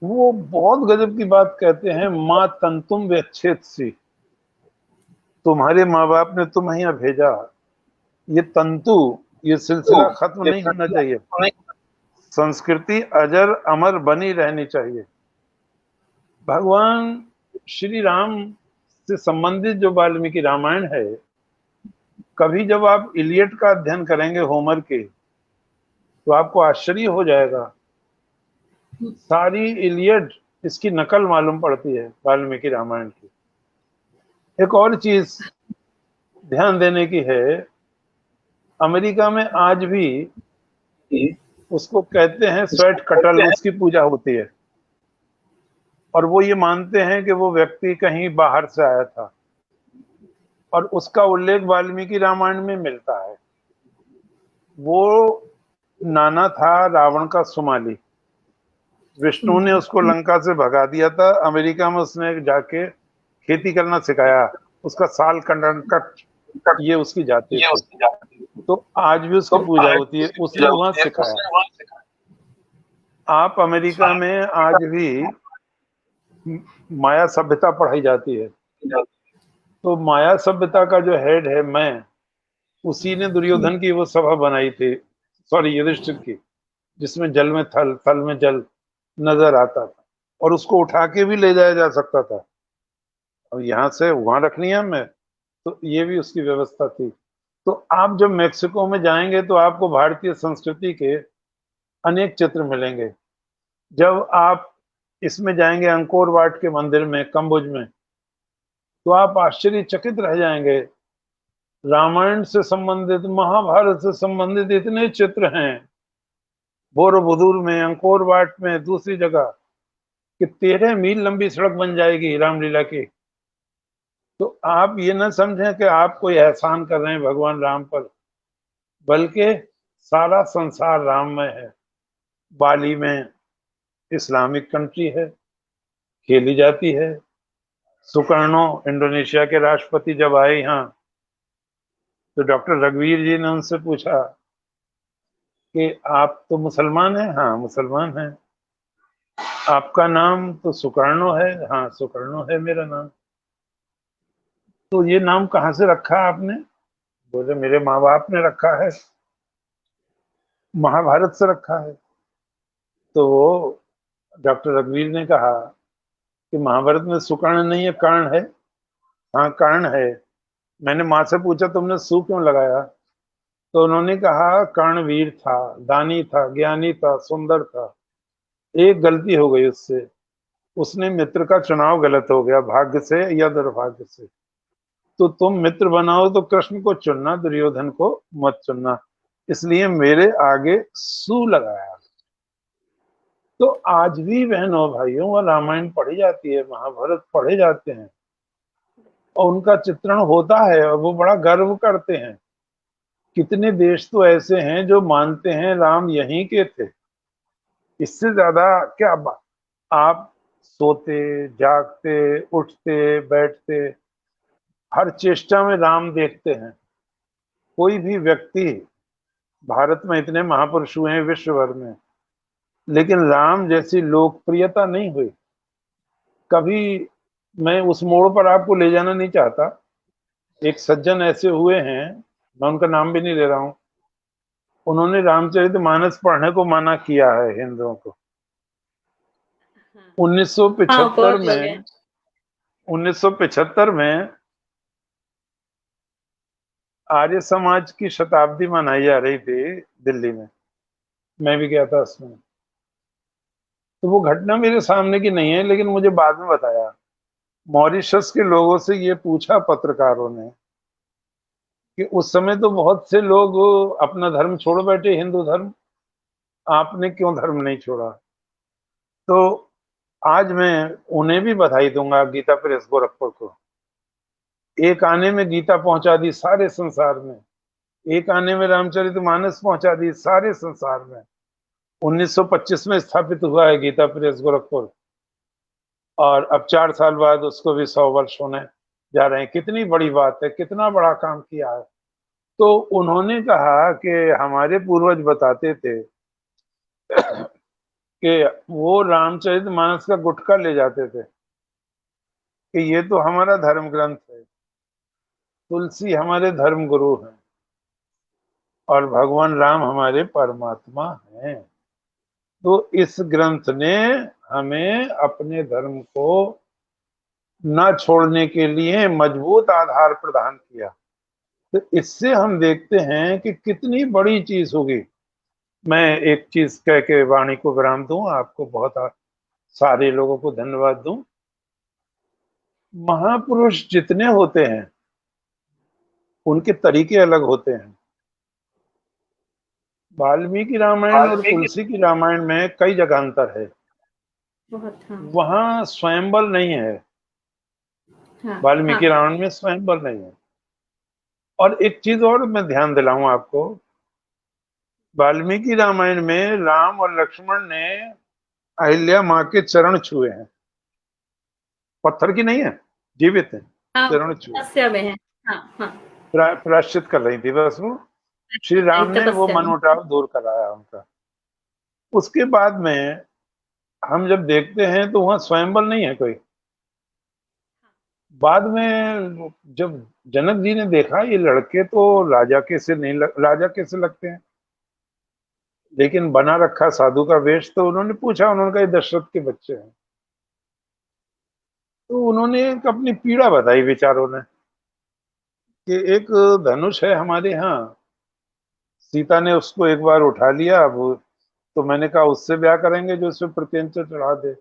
वो बहुत गजब की बात कहते हैं, माँ तंतुम व्यच्छेद सी, तुम्हारे माँ बाप ने तुम्हें यहाँ भेजा, ये तंतु, ये सिलसिला खत्म नहीं होना चाहिए, संस्कृति अजर अमर बनी रहनी चाहिए। भगवान श्री राम से संबंधित जो वाल्मीकि रामायण है, कभी जब आप इलियट का अध्ययन करेंगे होमर के, तो आपको आश्चर्य हो जाएगा, सारी इलियट इसकी नकल मालूम पड़ती है वाल्मीकि रामायण की। एक और चीज ध्यान देने की है, अमेरिका में आज भी उसको कहते हैं स्वेट कटल, उसकी पूजा होती है, और वो ये मानते हैं कि वो व्यक्ति कहीं बाहर से आया था, और उसका उल्लेख वाल्मीकि रामायण में मिलता है। वो नाना था रावण का सुमाली, विष्णु ने उसको लंका से भगा दिया था, अमेरिका में उसने जाके खेती करना सिखाया, उसका साल कंडक्ट, ये उसकी जाति थी। तो आज भी उसकी पूजा होती है, उसने वहां सिखाया। आप अमेरिका में आज भी माया सभ्यता पढ़ाई जाती है, तो माया सभ्यता का जो हेड है मैं, उसी ने दुर्योधन की वो सभा बनाई थी, सॉरी युधिष्ठिर की, जिसमें जल में थल, थल में जल नजर आता था, और उसको उठा के भी ले जाया जा सकता था, और यहाँ से वहां रखनी है हमें, तो ये भी उसकी व्यवस्था थी। तो आप जब मेक्सिको में जाएंगे तो आपको भारतीय संस्कृति के अनेक चित्र मिलेंगे। जब आप इसमें जाएंगे अंकोर वाट के मंदिर में, कम्बुज में, तो आप आश्चर्यचकित रह जाएंगे। रामायण से संबंधित, महाभारत से संबंधित इतने चित्र हैं बोरोबुदुर में, अंकोर वाट में, दूसरी जगह, कि 13 मील लंबी सड़क बन जाएगी रामलीला की। तो आप ये ना समझें कि आप कोई एहसान कर रहे हैं भगवान राम पर, बल्कि सारा संसार राममय है। बाली में इस्लामिक कंट्री है, खेली जाती है। सुकर्णो इंडोनेशिया के राष्ट्रपति जब आए यहाँ, तो डॉक्टर रघुवीर जी ने उनसे पूछा कि आप तो मुसलमान हैं? हाँ मुसलमान हैं। आपका नाम तो सुकर्णो है? हाँ सुकर्णो है मेरा नाम। तो ये नाम कहाँ से रखा आपने? बोले मेरे माँ बाप ने रखा है, महाभारत से रखा है। तो वो डॉक्टर रघुवीर ने कहा कि महाभारत में सुकर्ण नहीं है, कर्ण है। हाँ कर्ण है। मैंने माँ से पूछा तुमने सु क्यों लगाया? तो उन्होंने कहा कर्णवीर था, दानी था, ज्ञानी था, सुंदर था, एक गलती हो गई उससे, उसने मित्र का चुनाव गलत हो गया, भाग्य से या दुर्भाग्य से। तो तुम मित्र बनाओ तो कृष्ण को चुनना, दुर्योधन को मत चुनना, इसलिए मेरे आगे सु लगाया। तो आज भी बहनों भाइयों वो रामायण पढ़ी जाती है, महाभारत पढ़े जाते हैं, और उनका चित्रण होता है, और वो बड़ा गर्व करते हैं। कितने देश तो ऐसे हैं जो मानते हैं राम यहीं के थे। इससे ज्यादा क्या बात। आप सोते जागते उठते बैठते हर चेष्टा में राम देखते हैं। कोई भी व्यक्ति, भारत में इतने महापुरुष हुए हैं विश्व भर में, लेकिन राम जैसी लोकप्रियता नहीं हुई कभी। मैं उस मोड़ पर आपको ले जाना नहीं चाहता। एक सज्जन ऐसे हुए हैं, मैं उनका नाम भी नहीं ले रहा हूं, उन्होंने रामचरितमानस पढ़ने को मना किया है हिंदुओं को। हाँ 1975 बहुत लोग हैं। में 1975 में आर्य समाज की शताब्दी मनाई जा रही थी दिल्ली में। मैं भी गया था उसमें। तो वो घटना मेरे सामने की नहीं है, लेकिन मुझे बाद में बताया। मॉरिशस के लोगों से ये पूछा पत्रकारों ने कि उस समय तो बहुत से लोग अपना धर्म छोड़ बैठे, हिंदू धर्म, आपने क्यों धर्म नहीं छोड़ा। तो आज मैं उन्हें भी बधाई दूंगा, गीता प्रेस गोरखपुर को। एक आने में गीता पहुंचा दी सारे संसार में, एक आने में रामचरितमानस पहुंचा दी सारे संसार में। 1925 में स्थापित हुआ है गीता प्रेस गोरखपुर, और अब 4 साल बाद उसको भी 100 वर्ष होने जा रहे हैं। कितनी बड़ी बात है, कितना बड़ा काम किया है। तो उन्होंने कहा कि हमारे पूर्वज बताते थे कि वो रामचरितमानस का गुटका ले जाते थे कि ये तो हमारा धर्म ग्रंथ है, तुलसी हमारे धर्म गुरु हैं और भगवान राम हमारे परमात्मा हैं। तो इस ग्रंथ ने हमें अपने धर्म को न छोड़ने के लिए मजबूत आधार प्रदान किया। तो इससे हम देखते हैं कि कितनी बड़ी चीज होगी। मैं एक चीज कह के वाणी को विराम दूं, आपको बहुत सारे लोगों को धन्यवाद दूं। महापुरुष जितने होते हैं उनके तरीके अलग होते हैं। वाल्मीकि रामायण और वाल्मीकि तुलसी की रामायण में कई जगह अंतर है। बहुत। हाँ वहां स्वयंवर नहीं है, हाँ हाँ। वाल्मीकि रामायण में स्वयंवर नहीं है। और एक चीज और मैं ध्यान दिलाऊं आपको, वाल्मीकि रामायण में राम और लक्ष्मण ने अहिल्या माँ के चरण छुए हैं, पत्थर की नहीं है, जीवित है, हाँ चरण छुए। तपस्या में है। हाँ हाँ। प्रायश्चित कर रही थी बस वो। श्री राम ने वो तपस्या में। मनमुटाव दूर कराया उनका। उसके बाद में हम जब देखते हैं तो वहां स्वयंवर नहीं है कोई। बाद में जब जनक जी ने देखा ये लड़के तो राजा के से नहीं राजा कैसे लगते हैं, लेकिन बना रखा साधु का वेश, तो उन्होंने पूछा, उन्होंने कहा ये दशरथ के बच्चे हैं। तो उन्होंने एक अपनी पीड़ा बताई विचारों ने कि एक धनुष है हमारे यहाँ, सीता ने उसको एक बार उठा लिया, अब तो मैंने कहा उससे ब्याह करेंगे जो उसमें प्रत्यंचा चढ़ा दे।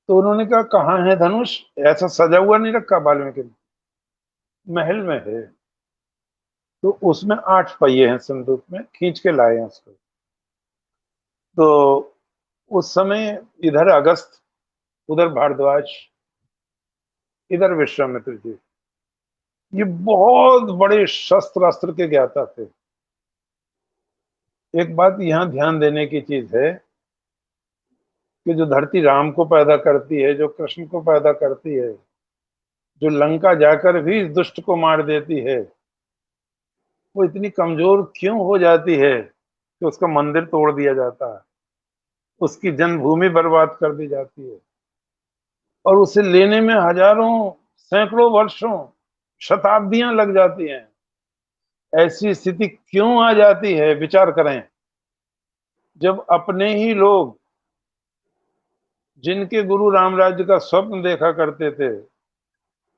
तो उन्होंने कहा कहाँ है धनुष, ऐसा सजा हुआ नहीं रखा वाल्मीकि ने, महल में है। तो उसमें 8 पहिए हैं, संदूक में खींच के लाए हैं उसको। तो उस समय इधर अगस्त, उधर भारद्वाज, इधर विश्वामित्र जी, ये बहुत बड़े शस्त्र अस्त्र के ज्ञाता थे। एक बात यहाँ ध्यान देने की चीज है कि जो धरती राम को पैदा करती है, जो कृष्ण को पैदा करती है, जो लंका जाकर भी दुष्ट को मार देती है, वो इतनी कमजोर क्यों हो जाती है कि उसका मंदिर तोड़ दिया जाता है, उसकी जन्मभूमि बर्बाद कर दी जाती है, और उसे लेने में हजारों सैकड़ों वर्षों शताब्दियां लग जाती हैं। ऐसी स्थिति क्यों आ जाती है, विचार करें। जब अपने ही लोग, जिनके गुरु राम राज्य का स्वप्न देखा करते थे,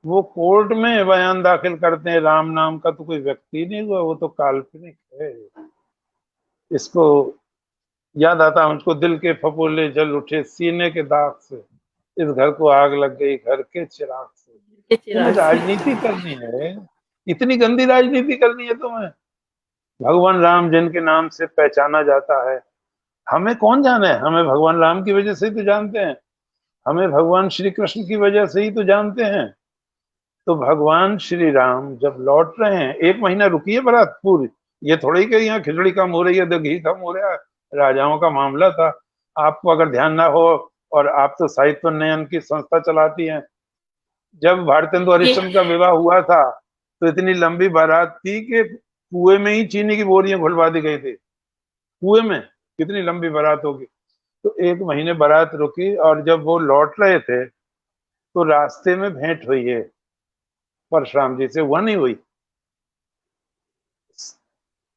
वो कोर्ट में बयान दाखिल करते हैं राम नाम का तो कोई व्यक्ति नहीं हुआ, वो तो काल्पनिक है। इसको याद आता है मुझको, दिल के फफोले जल उठे सीने के दाग से, इस घर को आग लग गई घर के चिराग से। के तुम्हें चिराग से। राजनीति करनी है, इतनी गंदी राजनीति करनी है तुम्हें। भगवान राम जिनके नाम से पहचाना जाता है, हमें कौन जाने, हमें भगवान राम की वजह से ही तो जानते हैं, हमें भगवान श्री कृष्ण की वजह से ही तो जानते हैं। तो भगवान श्री राम जब लौट रहे हैं, 1 महीना रुकी है बारात पूरी, ये थोड़ी कि यहाँ खिचड़ी कम हो रही है तो घी कम हो रहा है, राजाओं का मामला था। आपको अगर ध्यान ना हो, और आप तो साहित्य उन्नयन की संस्था चलाती हैं, जब भारतेंदु ये हरिश्चंद्र का विवाह हुआ था तो इतनी लंबी बारात थी कि कुएं में ही चीनी की बोरियां घुलवा दी गई थी, कुएं में। कितनी लंबी बारात होगी। तो 1 महीने बारात रुकी, और जब वो लौट रहे थे तो रास्ते में भेंट हुई है परशुराम जी से, वह नहीं हुई।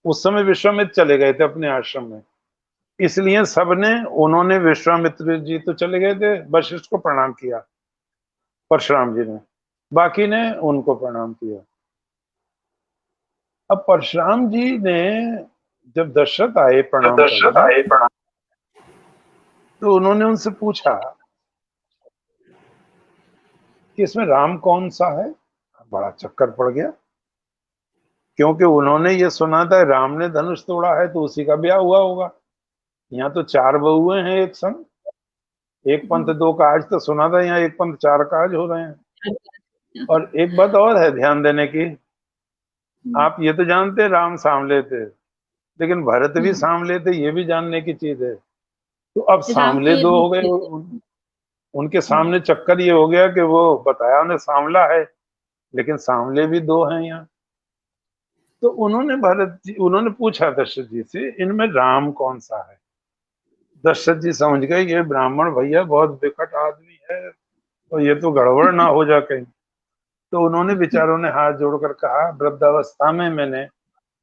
उस समय विश्वामित्र चले गए थे अपने आश्रम में, इसलिए सबने, उन्होंने, विश्वामित्र जी तो चले गए थे, वशिष्ठ को प्रणाम किया परशुराम जी ने, बाकी ने उनको प्रणाम किया। अब परशुराम जी ने जब दशरथ आए प्रणाम करने, तो उन्होंने उनसे पूछा कि इसमें राम कौन सा है। बड़ा चक्कर पड़ गया, क्योंकि उन्होंने ये सुना था राम ने धनुष तोड़ा है तो उसी का ब्याह हुआ होगा। यहाँ तो 4 बहुएं हैं एक संग, एक पंथ 2 काज तो सुना था, यहाँ एक पंथ 4 काज हो रहे हैं। और एक बात और है ध्यान देने की, आप ये तो जानते हैं राम सांवले थे, लेकिन भरत भी सांवले थे, ये भी जानने की चीज है। तो अब राम सांवले के 2 हो गए, उनके सामने चक्कर ये हो गया कि वो बताया उन्हें सांवला है, लेकिन सांवले भी 2 हैं यहाँ। तो उन्होंने पूछा दशरथ जी से, इनमें राम कौन सा है। दशरथ जी समझ गए ये ब्राह्मण भैया बहुत विकट आदमी है, तो ये तो गड़बड़ ना हो जा कहीं। तो उन्होंने बेचारों ने हाथ जोड़कर कहा, वृद्धावस्था में मैंने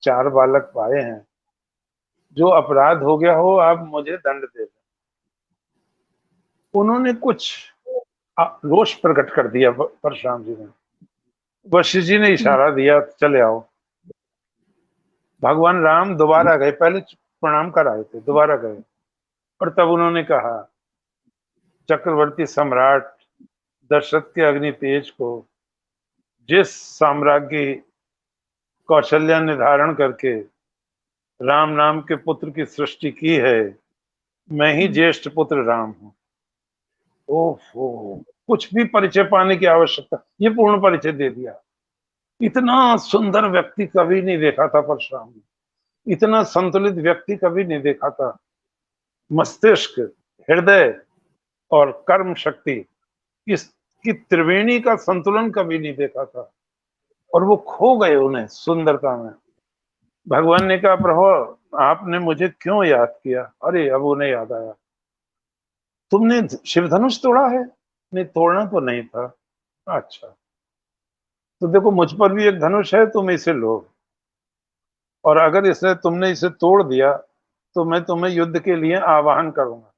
4 बालक पाए हैं, जो अपराध हो गया हो आप मुझे दंड दे दें। उन्होंने कुछ रोष प्रकट कर दिया परशुराम जी ने। वशिष्ठ जी ने इशारा दिया, चले आओ। भगवान राम दोबारा गए, पहले प्रणाम कर आए थे, दोबारा गए, और तब उन्होंने कहा, चक्रवर्ती सम्राट दशरथ के अग्नि तेज को जिस साम्राज्य कौशल्या ने धारण करके राम नाम के पुत्र की सृष्टि की है, मैं ही ज्येष्ठ पुत्र राम हूं। ओहो, कुछ भी परिचय पाने की आवश्यकता, ये पूर्ण परिचय दे दिया। इतना सुंदर व्यक्ति कभी नहीं देखा था परशुराम ने, इतना संतुलित व्यक्ति कभी नहीं देखा था। मस्तिष्क, हृदय और कर्म शक्ति, इसकी त्रिवेणी का संतुलन कभी नहीं देखा था, और वो खो गए उन्हें सुंदरता में। भगवान ने कहा, प्रभु आपने मुझे क्यों याद किया। अरे अब उन्हें याद आया, तुमने शिवधनुष तोड़ा है। नहीं, तोड़ना तो नहीं था। अच्छा, तो देखो मुझ पर भी एक धनुष है, तुम इसे लो, और अगर तुमने इसे तोड़ दिया तो मैं तुम्हें युद्ध के लिए आवाहन करूंगा।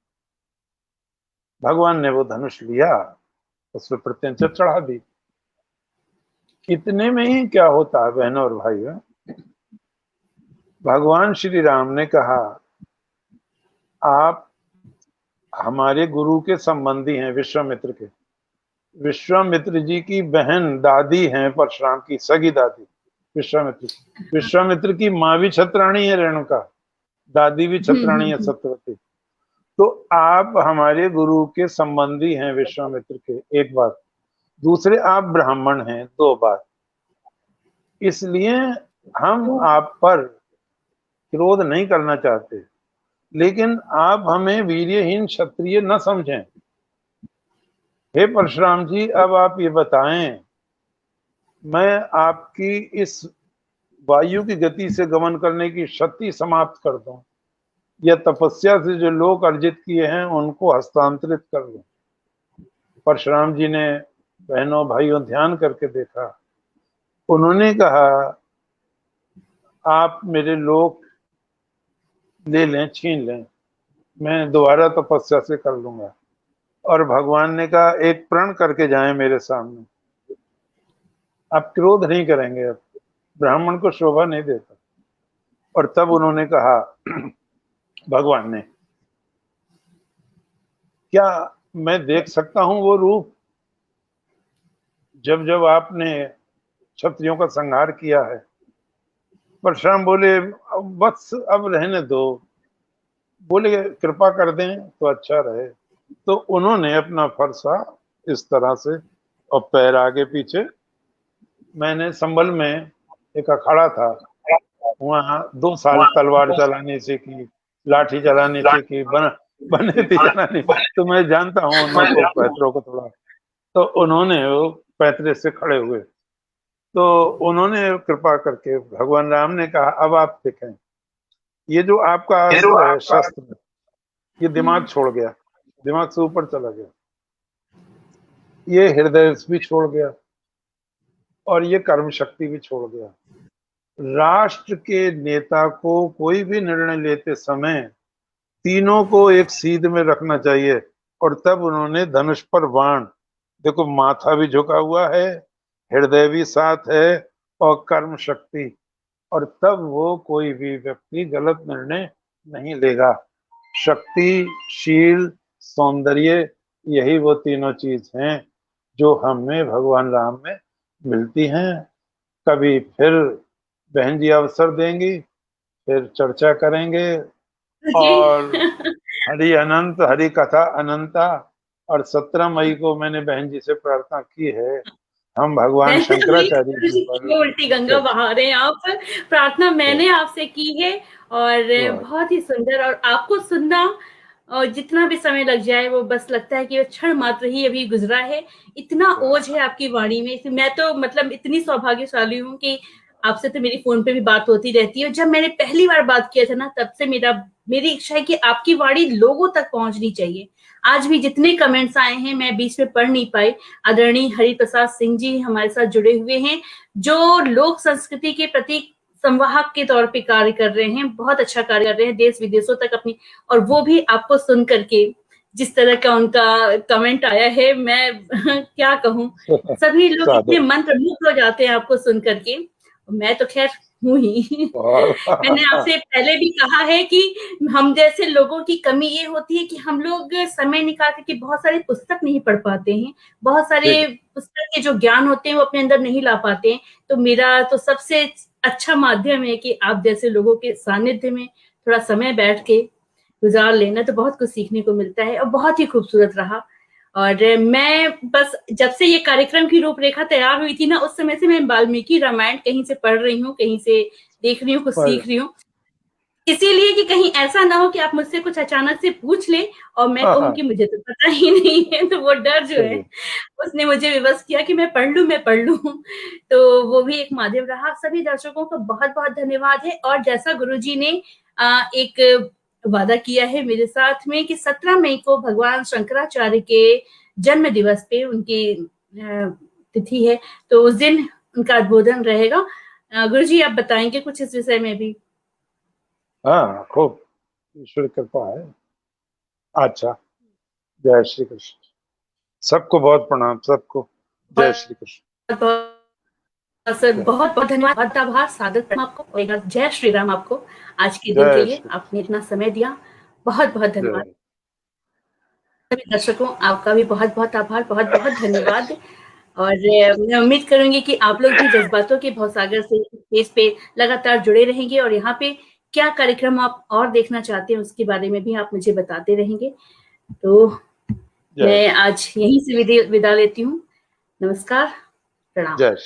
भगवान ने वो धनुष लिया, उस पर प्रत्यंचा चढ़ा दी। इतने में ही क्या होता है बहनों और भाइयों, भगवान श्री राम ने कहा, आप हमारे गुरु के संबंधी हैं, विश्वामित्र के। विश्वामित्र जी की बहन दादी हैं परशुराम की, सगी दादी विश्वामित्र। विश्वामित्र की माँ भी छत्राणी है रेणुका, दादी भी छत्राणी है सत्यवती। तो आप हमारे गुरु के संबंधी हैं विश्वामित्र के, एक बात। दूसरे, आप ब्राह्मण हैं, 2 बात। इसलिए हम आप पर क्रोध नहीं करना चाहते, लेकिन आप हमें वीर्यहीन क्षत्रिय न समझें। हे परशुराम जी, अब आप ये बताएं, मैं आपकी इस वायु की गति से गमन करने की शक्ति समाप्त कर दूं, या तपस्या से जो लोक अर्जित किए हैं उनको हस्तांतरित कर दूं। परशुराम जी ने बहनों भाइयों ध्यान करके देखा, उन्होंने कहा, आप मेरे लोक ले लें, छीन लें, मैं दोबारा तपस्या से कर लूंगा। और भगवान ने कहा, एक प्रण करके जाएं मेरे सामने, आप क्रोध नहीं करेंगे, अब ब्राह्मण को शोभा नहीं देता। और तब उन्होंने कहा, भगवान ने, क्या मैं देख सकता हूं वो रूप जब जब आपने क्षत्रियों का संहार किया है। परशुराम बोले, वत्स अब रहने दो, बोले कृपा कर दें तो अच्छा रहे। तो उन्होंने अपना फरसा इस तरह से, और पैर आगे पीछे, मैंने संभल में एक अखाड़ा था, वहां 2 साल तलवार चलाने से की, लाठी चलाने से की, बने थी चलाने, तो मैं जानता हूँ उन पैतरों को थोड़ा। तो उन्होंने वो पैतरे से खड़े हुए, तो उन्होंने कृपा करके, भगवान राम ने कहा, अब आप दिखें। ये जो आपका अस्त्र है, शस्त्र, ये दिमाग छोड़ गया, दिमाग से ऊपर चला गया, ये हृदय भी छोड़ गया और ये कर्म शक्ति भी छोड़ गया। राष्ट्र के नेता को कोई भी निर्णय लेते समय तीनों को एक सीध में रखना चाहिए, और तब उन्होंने धनुष पर बाण, देखो माथा भी झुका हुआ है, हृदय भी साथ है और कर्म शक्ति, और तब वो कोई भी व्यक्ति गलत निर्णय नहीं लेगा। शक्ति, शील, सौंदर्य, यही वो तीनों चीज हैं जो हमें भगवान राम में मिलती हैं। कभी फिर बहन जी अवसर देंगी, फिर चर्चा करेंगे। और हरि अनंत, हरि कथा अनंता। और 17 मई को मैंने बहन जी से प्रार्थना की है, हम भगवान शंकराचार्य जी पर उल्टी गंगा बहा रहे हैं आप। प्रार्थना मैंने आपसे की है और बहुत ही सुंदर, और आपको सुनना और जितना भी समय लग जाए वो बस लगता है कि वो क्षण मात्र ही अभी गुजरा है। इतना ओज है आपकी वाणी में। मैं तो मतलब इतनी सौभाग्यशाली हूँ कि आपसे तो मेरी फोन पे भी बात होती रहती है। जब मैंने पहली बार बात किया था ना, तब से मेरी इच्छा है कि आपकी वाणी लोगों तक पहुंचनी चाहिए। आज भी जितने कमेंट्स आए हैं मैं बीच में पढ़ नहीं पाई। आदरणीय हरिप्रसाद सिंह जी हमारे साथ जुड़े हुए हैं, जो लोक संस्कृति के प्रति संवाहक के तौर पे कार्य कर रहे हैं, बहुत अच्छा कार्य कर रहे हैं देश विदेशों तक अपनी। और वो भी आपको सुन करके जिस तरह का उनका कमेंट आया है, मैं क्या कहूँ, सभी लोग इतने मंत्रमुग्ध हो जाते हैं आपको सुन करके। मैं तो खैर हूँ ही। मैंने आपसे पहले भी कहा है कि हम जैसे लोगों की कमी ये होती है कि हम लोग समय निकाल के बहुत सारे पुस्तक नहीं पढ़ पाते हैं, बहुत सारे पुस्तक के जो ज्ञान होते हैं वो अपने अंदर नहीं ला पाते हैं। तो मेरा तो सबसे अच्छा माध्यम है कि आप जैसे लोगों के सानिध्य में थोड़ा समय बैठ के गुजार लेना, तो बहुत कुछ सीखने को मिलता है और बहुत ही खूबसूरत रहा। और मैं बस जब से ये कार्यक्रम की रूपरेखा तैयार हुई थी ना, उस समय से मैं वाल्मीकि रामायण कहीं से पढ़ रही हूँ, कहीं से देख रही हूँ, कुछ सीख रही हूँ, इसीलिए कि कहीं ऐसा ना हो कि आप मुझसे कुछ अचानक से पूछ लें और मैं कहूँ कि मुझे तो पता ही नहीं है। तो वो डर जो है उसने मुझे विवश किया कि मैं पढ़ लूं। तो वो भी एक माध्यम रहा। सभी दर्शकों का बहुत बहुत धन्यवाद है। और जैसा गुरुजी ने एक वादा किया है मेरे साथ में कि 17 मई को भगवान शंकराचार्य के जन्म दिवस पे उनकी तिथि है, तो उस दिन उनका उद्बोधन रहेगा। गुरुजी आप बताएंगे कुछ इस विषय में भी? हाँ, खूब ईश्वर कृपा है। अच्छा, जय श्री कृष्ण। सबको बहुत प्रणाम, सबको जय श्री कृष्ण। सर बहुत बहुत धन्यवाद, बहुत आभार, सादर आपको, जय श्री राम आपको आज के दिन के लिए। आपने इतना समय दिया, बहुत बहुत धन्यवाद। सभी दर्शकों आपका भी बहुत बहुत आभार, बहुत बहुत धन्यवाद। और मैं उम्मीद करूंगी कि आप लोग भी जज्बातों के भवसागर से स्पेस पे लगातार जुड़े रहेंगे और यहाँ पे क्या कार्यक्रम आप और देखना चाहते हैं उसके बारे में भी आप मुझे बताते रहेंगे। तो मैं आज यहीं से विदा लेती हूँ। नमस्कार, प्रणाम। जय